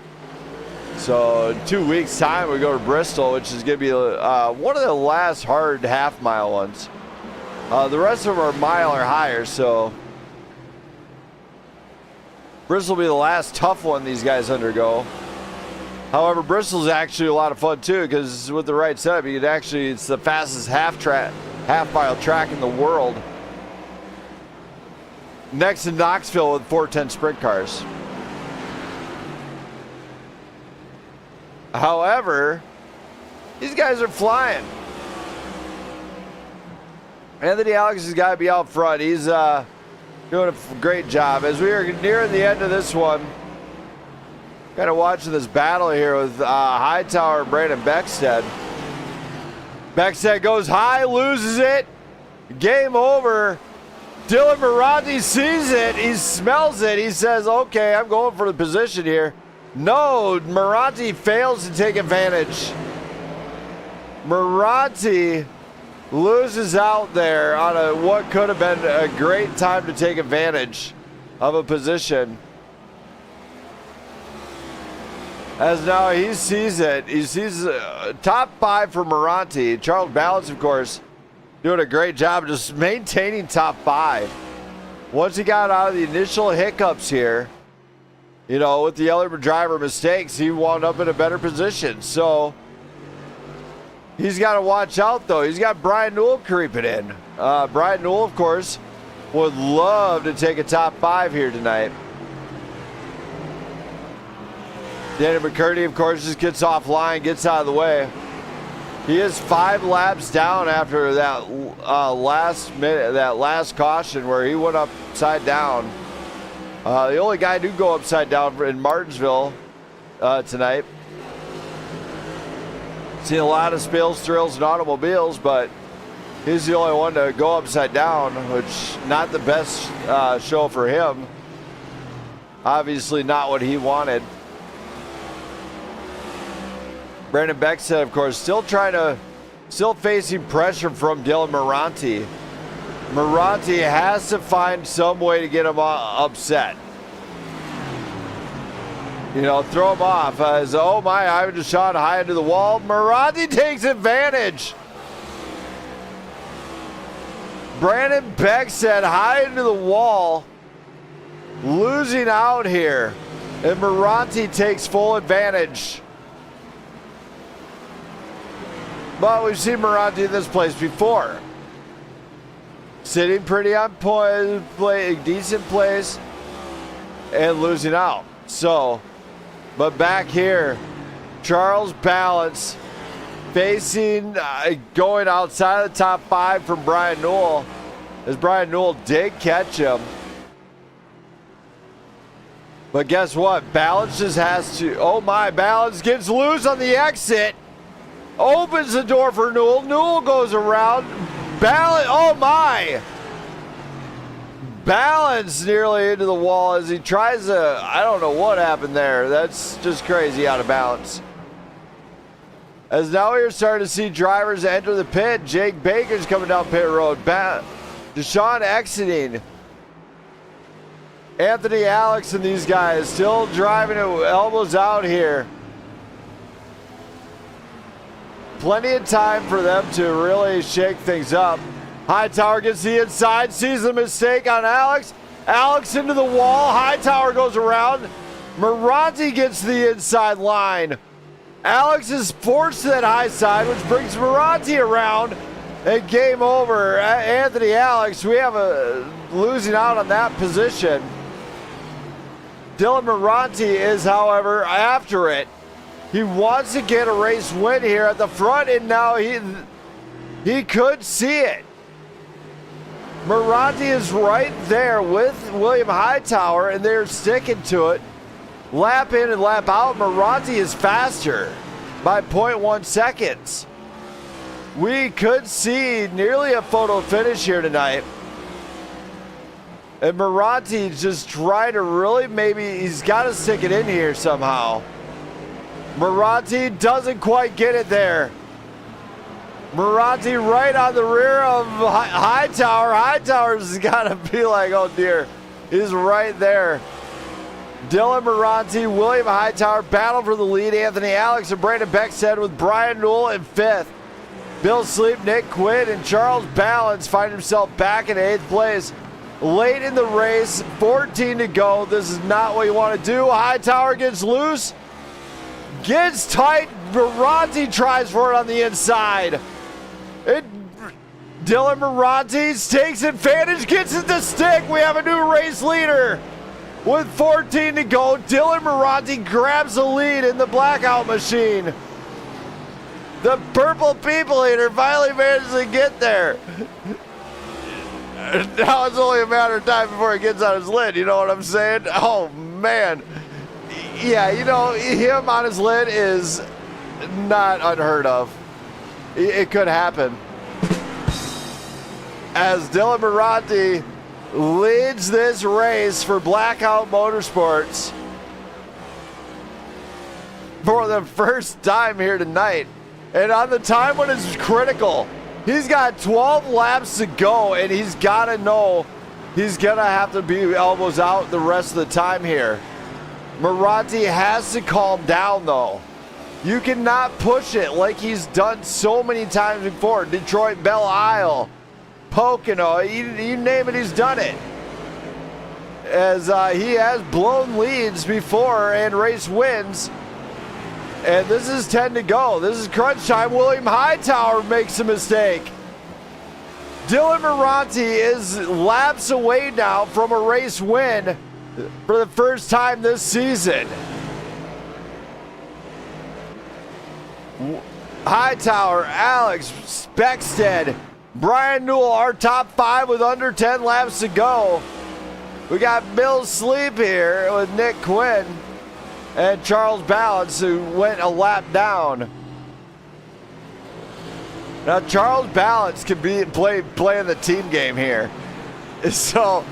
So in 2 weeks time we go to Bristol, which is going to be one of the last hard half mile ones. The rest of them are a mile or higher, so Bristol will be the last tough one these guys undergo. However, Bristol's actually a lot of fun too, because with the right setup, you can actually, it's the fastest half mile track in the world. Next to Knoxville with 410 sprint cars. However, these guys are flying. Anthony Alex has got to be out front. He's doing a great job. As we are nearing the end of this one, kind of watching this battle here with Hightower and Brandon Beckstead. Beckstead goes high, loses it. Game over. Dylan Moranti sees it. He smells it. He says, okay, I'm going for the position here. No, Moranti fails to take advantage. Moranti loses out there on what could have been a great time to take advantage of a position. As now he sees it. He sees top 5 for Moranti. Charles Balance, of course, doing a great job just maintaining top 5. Once he got out of the initial hiccups here, you know, with the other driver mistakes, he wound up in a better position. So he's got to watch out, though. He's got Brian Newell creeping in. Brian Newell, of course, would love to take a top 5 here tonight. Danny McCurdy, of course, just gets offline, gets out of the way. He is 5 laps down after that last caution where he went upside down. The only guy to go upside down in Martinsville tonight. Seen a lot of spills, thrills, and automobiles, but he's the only one to go upside down, which not the best show for him. Obviously not what he wanted. Brandon Beckstead, of course, still facing pressure from Dylan Moranti. Moranti has to find some way to get him upset. You know, throw him off. As, oh my, Ivan Deshawn high into the wall. Moranti takes advantage. Brandon Beckstead high into the wall. Losing out here. And Moranti takes full advantage. But we've seen Moranti in this place before. Sitting pretty on point, decent place. and losing out. So, but back here, Charles Balance facing, going outside of the top 5 from Brian Newell, as Brian Newell did catch him. But guess what? Balance just has to, oh my, Balance gets loose on the exit. Opens the door for Newell. Newell goes around. Balance, oh my. Balance nearly into the wall as he tries to, I don't know what happened there. That's just crazy out of balance. As now we're starting to see drivers enter the pit. Jake Baker's coming down pit road. Deshaun exiting. Anthony Alex and these guys still driving it elbows out here. Plenty of time for them to really shake things up. Hightower gets the inside, sees the mistake on Alex. Alex into the wall. Hightower goes around. Moranti gets the inside line. Alex is forced to that high side, which brings Moranti around. And game over. Anthony Alex, we have a losing out on that position. Dylan Moranti is, however, after it. He wants to get a race win here at the front, and now he could see it. Moranti is right there with William Hightower, and they're sticking to it. Lap in and lap out, Moranti is faster by 0.1 seconds. We could see nearly a photo finish here tonight. And Moranti just trying to really, maybe he's got to stick it in here somehow. Moranti doesn't quite get it there. Moranti right on the rear of Hightower. Hightower's got to be like, oh dear. He's right there. Dylan Moranti, William Hightower battle for the lead. Anthony Alex and Brandon Beckstead with Brian Newell in 5th. Bill Sleep, Nick Quinn, and Charles Balance find himself back in 8th place. Late in the race, 14 to go. This is not what you want to do. Hightower gets loose. Gets tight. Moranti tries for it on the inside. Dylan Moranti takes advantage, gets it to stick. We have a new race leader. With 14 to go, Dylan Moranti grabs the lead in the Blackout machine. The Purple People Eater finally managed to get there. Now it's only a matter of time before he gets on his lid, you know what I'm saying? Oh, man. Yeah, you know, him on his lid is not unheard of. It could happen. As Dylan Moranti leads this race for Blackout Motorsports for the first time here tonight. And on the time when it's critical, he's got 12 laps to go, and he's got to know he's going to have to be elbows out the rest of the time here. Moranti has to calm down, though. You cannot push it like he's done so many times before. Detroit, Belle Isle, Pocono, you name it, he's done it. As he has blown leads before and race wins. And this is 10 to go. This is crunch time. William Hightower makes a mistake. Dylan Moranti is laps away now from a race win for the first time this season. Hightower, Alex, Beckstead, Brian Newell, our top 5 with under 10 laps to go. We got Bill Sleep here with Nick Quinn and Charles Balance, who went a lap down. Now Charles Balance can be playing the team game here. So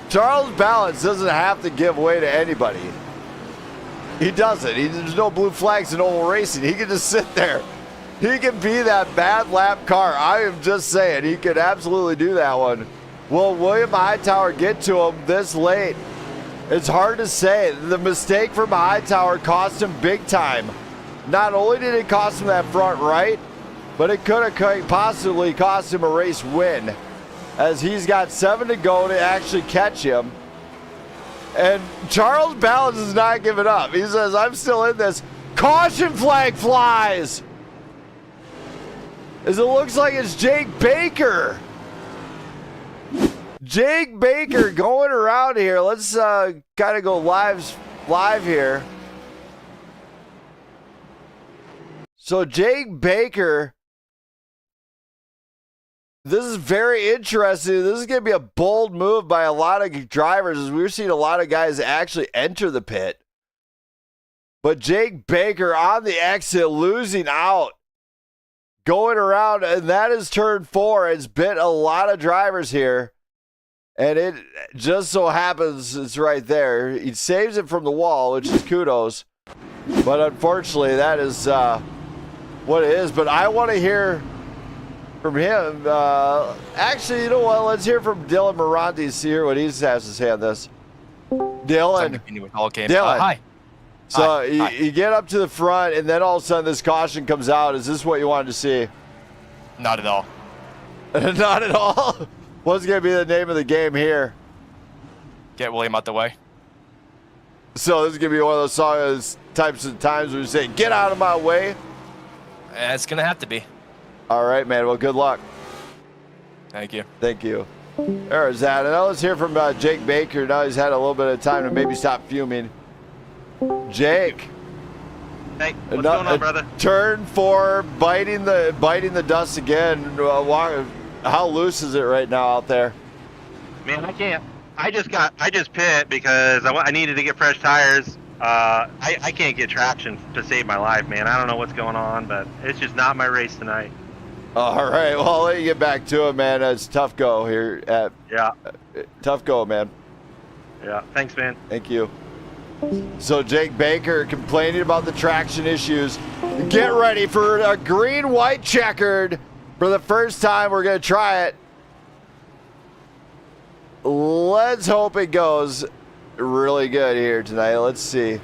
Charles Balance doesn't have to give way to anybody. He doesn't. There's no blue flags in oval racing. He can just sit there. He can be that bad lap car. I am just saying, he could absolutely do that one. Will William Hightower get to him this late? It's hard to say. The mistake from Hightower cost him big time. Not only did it cost him that front right, but it could have possibly cost him a race win, as he's got 7 to go to actually catch him. And Charles Balance is not giving up. He says, I'm still in this. Caution flag flies, as it looks like it's Jake Baker. Jake Baker going around here. Let's kind of go live here. So Jake Baker, this is very interesting. This is going to be a bold move by a lot of drivers, as we're seeing a lot of guys actually enter the pit. But Jake Baker on the exit, losing out, going around, and that is turn 4. It's bit a lot of drivers here. And it just so happens it's right there. He saves it from the wall, which is kudos. But unfortunately, that is what it is. But I want to hear from him. Actually, you know what? Let's hear from Dylan Moranti, see what he has to say on this. Dylan. Dylan. Hi. So you get up to the front, and then all of a sudden this caution comes out. Is this what you wanted to see? Not at all. Not at all? What's going to be the name of the game here? Get William out the way. So this is going to be one of those types of times where you say, get out of my way? It's going to have to be. All right, man. Well, good luck. Thank you. Thank you. There's that. And now let's hear from Jake Baker. Now he's had a little bit of time to maybe stop fuming. Jake. Hey, what's going on, brother? Turn 4, biting the dust again. How loose is it right now out there? Man, I can't. I just pit because I needed to get fresh tires. I can't get traction to save my life, man. I don't know what's going on, but it's just not my race tonight. All right. Well, I'll let you get back to it, man. It's tough go here. Yeah. Tough go, man. Yeah. Thanks, man. Thank you. So Jake Baker complaining about the traction issues. Get ready for a green-white checkered. For the first time, we're going to try it. Let's hope it goes really good here tonight. Let's see.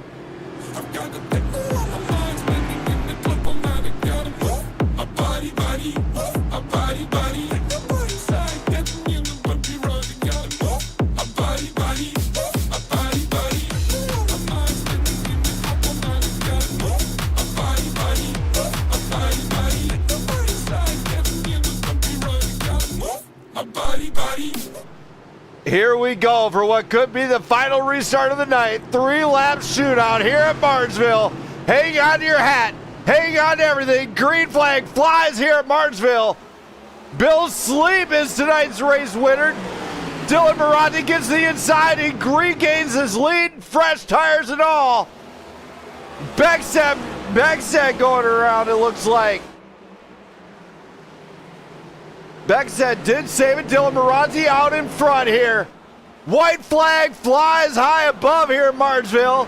Here we go for what could be the final restart of the night. 3-lap shootout here at Martinsville. Hang on to your hat. Hang on to everything. Green flag flies here at Martinsville. Bill Sleep is tonight's race winner. Dylan Moranti gets the inside. He regains his lead. Fresh tires and all. Beckstead going around, it looks like. Beckstead did save it. Dylan Moranti out in front here. White flag flies high above here in Martinsville.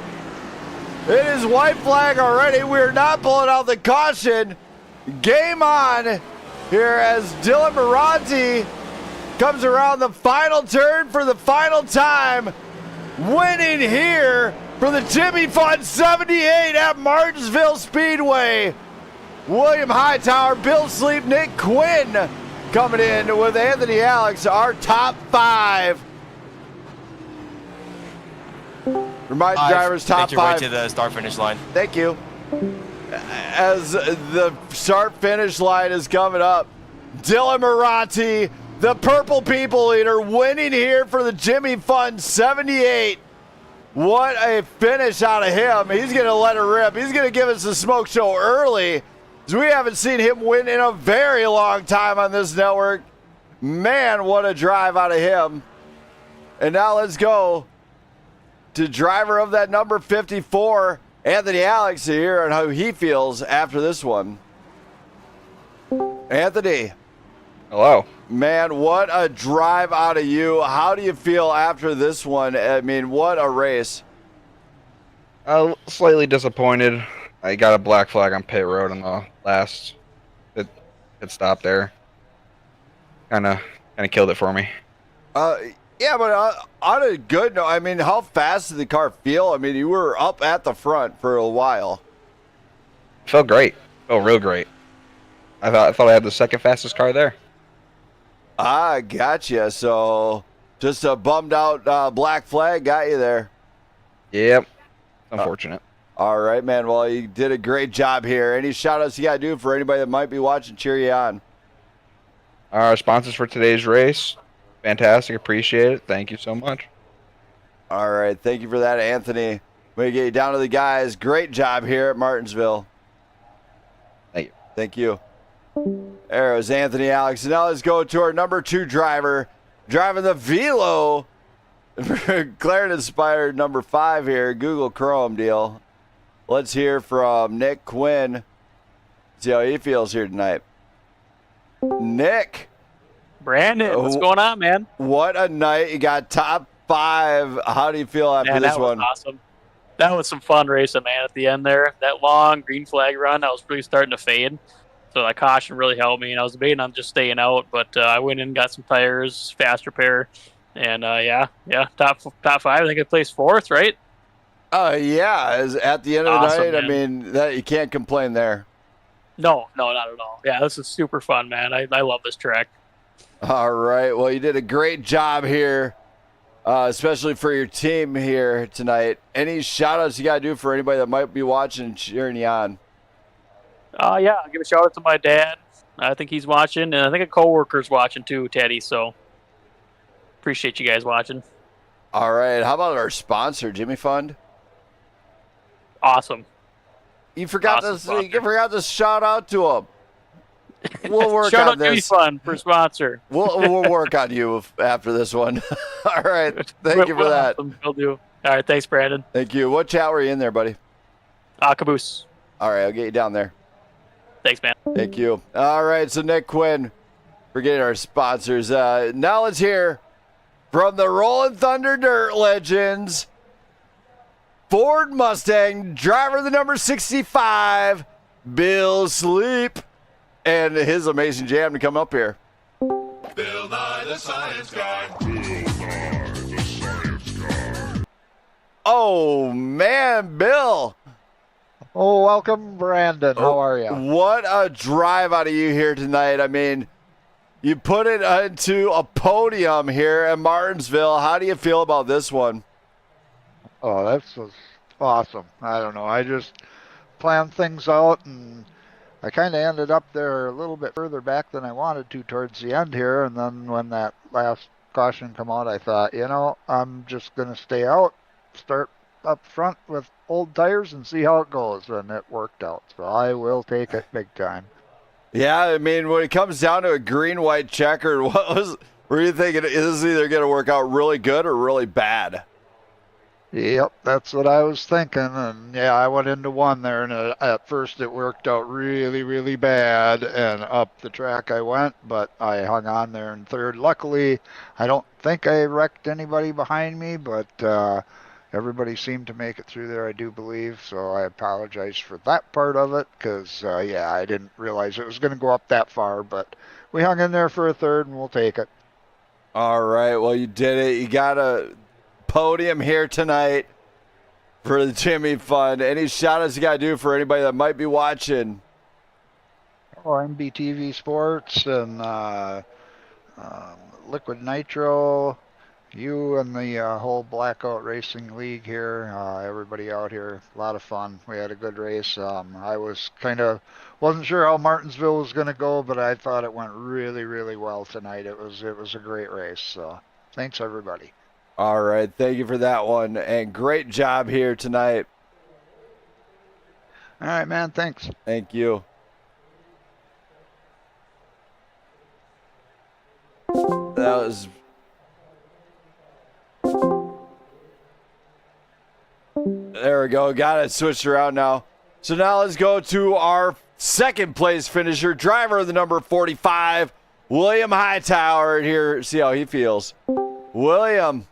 It is white flag already. We are not pulling out the caution. Game on here as Dylan Moranti comes around the final turn for the final time. Winning here for the Jimmy Fund 78 at Martinsville Speedway. William Hightower, Bill Sleep, Nick Quinn coming in with Anthony Alex, our top 5. Remind drivers, top 5. Right to the start-finish line. Thank you. As the start-finish line is coming up, Dylan Moranti, the Purple People Eater, winning here for the Jimmy Fund 78. What a finish out of him. He's going to let it rip. He's going to give us a smoke show early. We haven't seen him win in a very long time on this network. Man, what a drive out of him. And now let's go to driver of that number 54, Anthony Alex, here, and how he feels after this one. Anthony. Hello. Man, what a drive out of you. How do you feel after this one? I mean, what a race. Slightly disappointed. I got a black flag on pit road on the last pit stop there. Kind of killed it for me. Yeah, but on a good note, I mean, how fast did the car feel? I mean, you were up at the front for a while. Felt great. Felt real great. I thought I had the second fastest car there. Ah, gotcha. So just a bummed out black flag got you there. Yep. Unfortunate. All right, man. Well, you did a great job here. Any shout-outs you got to do for anybody that might be watching, cheer you on? Our sponsors for today's race, Fantastic. Appreciate it. Thank you so much. All right. Thank you for that, Anthony. We get you down to the guys. Great job here at Martinsville. Thank you. Thank you. There was Anthony Alex. And now let's go to our number 2 driver, driving the Velo. McLaren inspired number 5 here, Google Chrome deal. Let's hear from Nick Quinn. See how he feels here tonight. Nick. Brandon, what's going on, man? What a night. You got top 5. How do you feel after Man, this that was one? awesome. That was some fun racing, man, at the end there. That long green flag run, I was really starting to fade. So that caution really helped me, and I was debating on just staying out, but I went in and got some tires, fast repair, and top 5. I think I placed 4th, right? Yeah. At the end of the Awesome, night, I man. mean, that you can't complain there. No, not at all. Yeah, this is super fun, man. I love this track. All right. Well, you did a great job here, especially for your team here tonight. Any shout-outs you got to do for anybody that might be watching and cheering you on? I'll give a shout out to my dad. I think he's watching, and I think a coworker's watching too, Teddy. So appreciate you guys watching. All right. How about our sponsor, Jimmy Fund? Awesome. You forgot Awesome you forgot to shout out to him. We'll work Shout on out Jimmy this. Fun for sponsor. We'll work on you after this one. All right. Thank you for that. Awesome. Will do. All right. Thanks, Brandon. Thank you. What chat were you in there, buddy? Caboose. All right. I'll get you down there. Thanks, man. Thank you. All right. So Nick Quinn, for getting our sponsors. Now let's hear from the Rolling Thunder Dirt Legends. Ford Mustang, driver the number 65, Bill Sleep, and his amazing jam to come up here. Bill Nye the Science Guy. Oh, man, Bill. Oh, welcome, Brandon. How are you? What a drive out of you here tonight. I mean, you put it into a podium here at Martinsville. How do you feel about this one? Oh, that's awesome. I don't know. I just planned things out, and I kind of ended up there a little bit further back than I wanted to towards the end here. And then when that last caution come out, I thought, I'm just going to stay out, start up front with old tires and see how it goes. And it worked out. So I will take it big time. Yeah, I mean, when it comes down to a green-white checker, were you thinking this is either going to work out really good or really bad? Yep, that's what I was thinking. And yeah, I went into one there, and at first it worked out really, really bad, and up the track I went, but I hung on there in 3rd. Luckily, I don't think I wrecked anybody behind me, but everybody seemed to make it through there, I do believe. So I apologize for that part of it, because I didn't realize it was going to go up that far, but we hung in there for a 3rd, and we'll take it. All right, well, you did it. You got a podium here tonight for the Jimmy Fund. Any shout-outs you got to do for anybody that might be watching? Oh, MBTV Sports and Liquid Nitro, you and the whole Blackout Racing League here, everybody out here, a lot of fun. We had a good race. I wasn't sure how Martinsville was going to go, but I thought it went really, really well tonight. It was a great race. So thanks, everybody. All right, thank you for that one, and great job here tonight. All right, man, thanks. Thank you. That was... There we go. Got it switched around now. So now let's go to our 2nd place finisher, driver of the number 45, William Hightower. Here, see how he feels. William.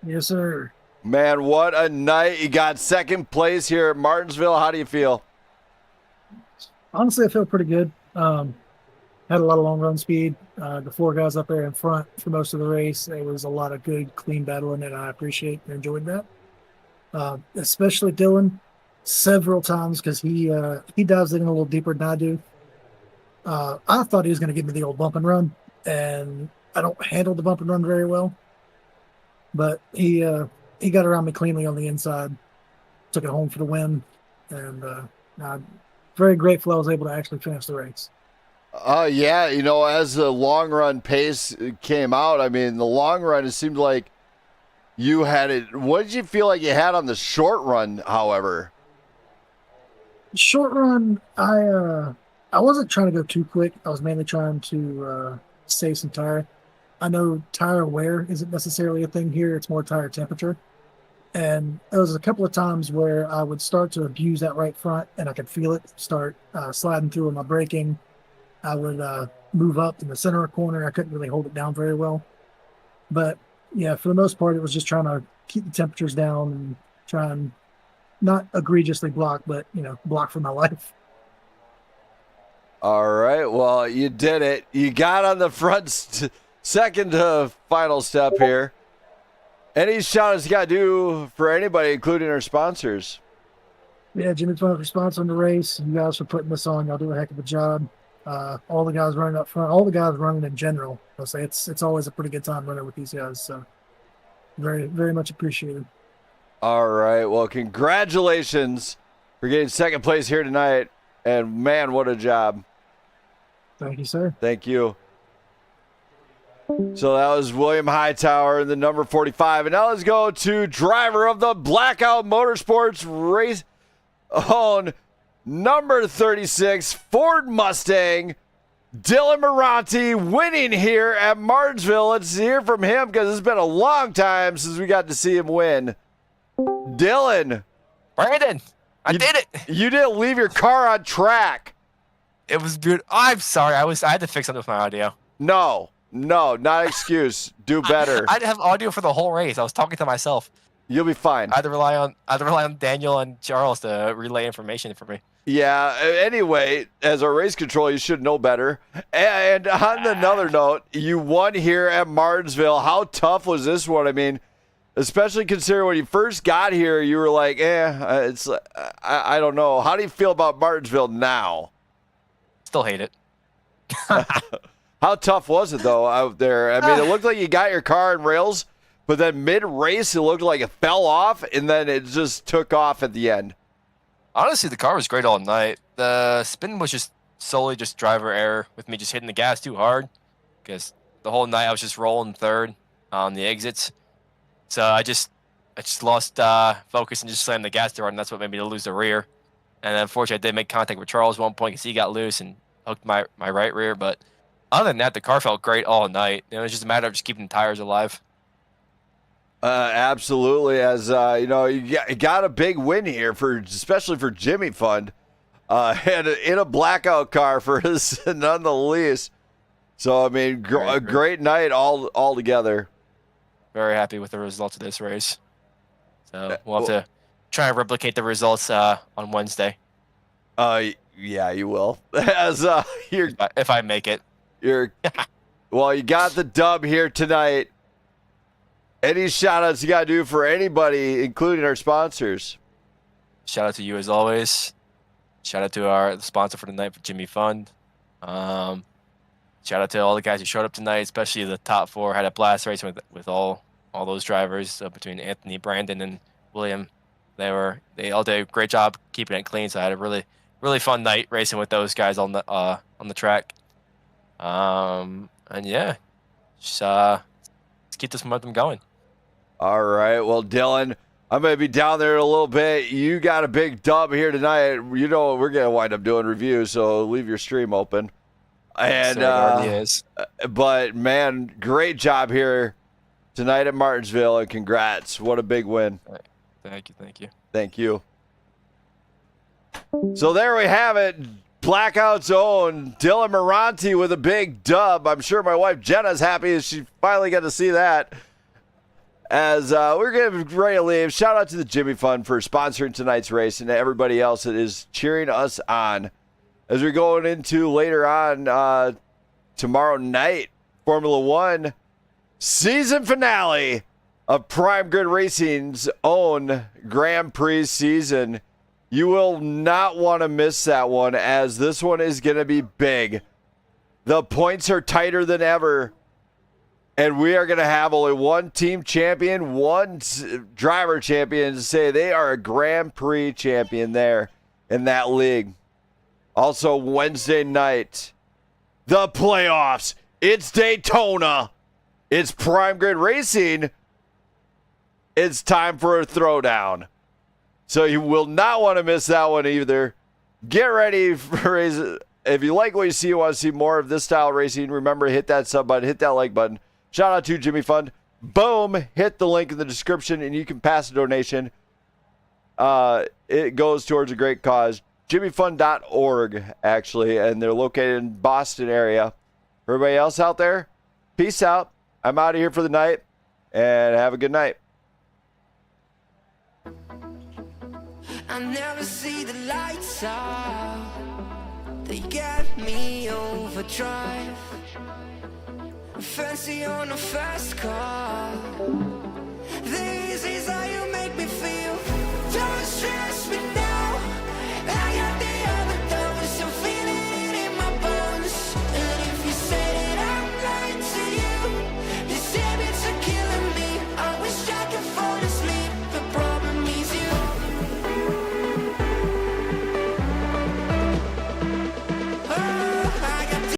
Yes, sir. Man, what a night. You got 2nd place here at Martinsville. How do you feel? Honestly, I feel pretty good. Had a lot of long run speed. The 4 guys up there in front for most of the race. It was a lot of good, clean battling, and I appreciate and enjoyed that. Especially Dylan, several times, because he dives in a little deeper than I do. I thought he was going to give me the old bump and run, and I don't handle the bump and run very well. But he got around me cleanly on the inside, took it home for the win, and I'm very grateful I was able to actually finish the race. Yeah, as the long run pace came out, I mean, the long run, it seemed like you had it. What did you feel like you had on the short run, however? Short run, I wasn't trying to go too quick. I was mainly trying to save some tire. I know tire wear isn't necessarily a thing here. It's more tire temperature. And there was a couple of times where I would start to abuse that right front, and I could feel it start sliding through in my braking. I would move up in the center of the corner. I couldn't really hold it down very well. But yeah, for the most part, it was just trying to keep the temperatures down and try and not egregiously block, but block for my life. All right. Well, you did it. You got on the front second to final step here. Any shout outs you got to do for anybody, including our sponsors? Yeah, Jimmy Fun for sponsoring the race. You guys for putting this on. Y'all do a heck of a job. All the guys running up front, all the guys running in general. I'll say it's always a pretty good time running with these guys. So very, very much appreciated. All right. Well, congratulations for getting second place here tonight. And man, what a job. Thank you, sir. Thank you. So that was William Hightower in the number 45. And now let's go to driver of the Blackout Motorsports race on number 36 Ford Mustang, Dylan Moranti, winning here at Martinsville. Let's hear from him because it's been a long time since we got to see him win. Dylan. Brandon, I did it. You didn't leave your car on track. It was beautiful. I'm sorry. I had to fix something with my audio. No, not excuse. Do better. I didn't have audio for the whole race. I was talking to myself. You'll be fine. I had to rely on Daniel and Charles to relay information for me. Yeah. Anyway, as a race control, you should know better. And on another note, you won here at Martinsville. How tough was this one? I mean, especially considering when you first got here, you were like, I don't know. How do you feel about Martinsville now? Still hate it. How tough was it, though, out there? I mean, it looked like you got your car in rails, but then mid-race, it looked like it fell off, and then it just took off at the end. Honestly, the car was great all night. The spin was just solely just driver error with me just hitting the gas too hard because the whole night I was just rolling third on the exits. So I just lost focus and just slammed the gas too hard, and that's what made me lose the rear. And unfortunately, I did make contact with Charles at one point because he got loose and hooked my right rear, but other than that, the car felt great all night. It was just a matter of just keeping the tires alive. Absolutely. As you got a big win here especially for Jimmy Fund, and in a blackout car for us, none the least. So I mean, a great night all together. Very happy with the results of this race. So we'll have to try and replicate the results on Wednesday. Yeah, you will. As if I make it. Well, you got the dub here tonight. Any shout outs you got to do for anybody, including our sponsors? Shout out to you as always. Shout out to the sponsor for tonight, for Jimmy Fund. Shout out to all the guys who showed up tonight, especially the top four. Had a blast racing with all those drivers between Anthony, Brandon, and William. They all did a great job keeping it clean. So I had a really, really fun night racing with those guys on the track. And yeah, just let's keep this momentum going. All right. Well, Dylan, I'm going to be down there in a little bit. You got a big dub here tonight. You know what we're going to wind up doing reviews, so leave your stream open. And but man, great job here tonight at Martinsville, and congrats. What a big win. Thank you. So there we have it. Blackout's own Dylan Moranti with a big dub. I'm sure my wife Jenna's happy as she finally got to see that. As we're getting ready to leave, shout out to the Jimmy Fund for sponsoring tonight's race and to everybody else that is cheering us on. As we're going into later on tomorrow night, Formula One season finale of Prime Grid Racing's own Grand Prix season. You will not want to miss that one, as this one is going to be big. The points are tighter than ever, and we are going to have only one team champion, one driver champion to say they are a Grand Prix champion there in that league. Also, Wednesday night, the playoffs. It's Daytona. It's Prime Grid Racing. It's time for a throwdown. So you will not want to miss that one either. Get ready for racing. If you like what you see, you want to see more of this style of racing, remember, hit that sub button, hit that like button. Shout out to Jimmy Fund. Boom, hit the link in the description and you can pass a donation. It goes towards a great cause. JimmyFund.org, actually, and they're located in Boston area. For everybody else out there, peace out. I'm out of here for the night, and have a good night. I never see the lights out. They get me overdrive. Fancy on a fast car.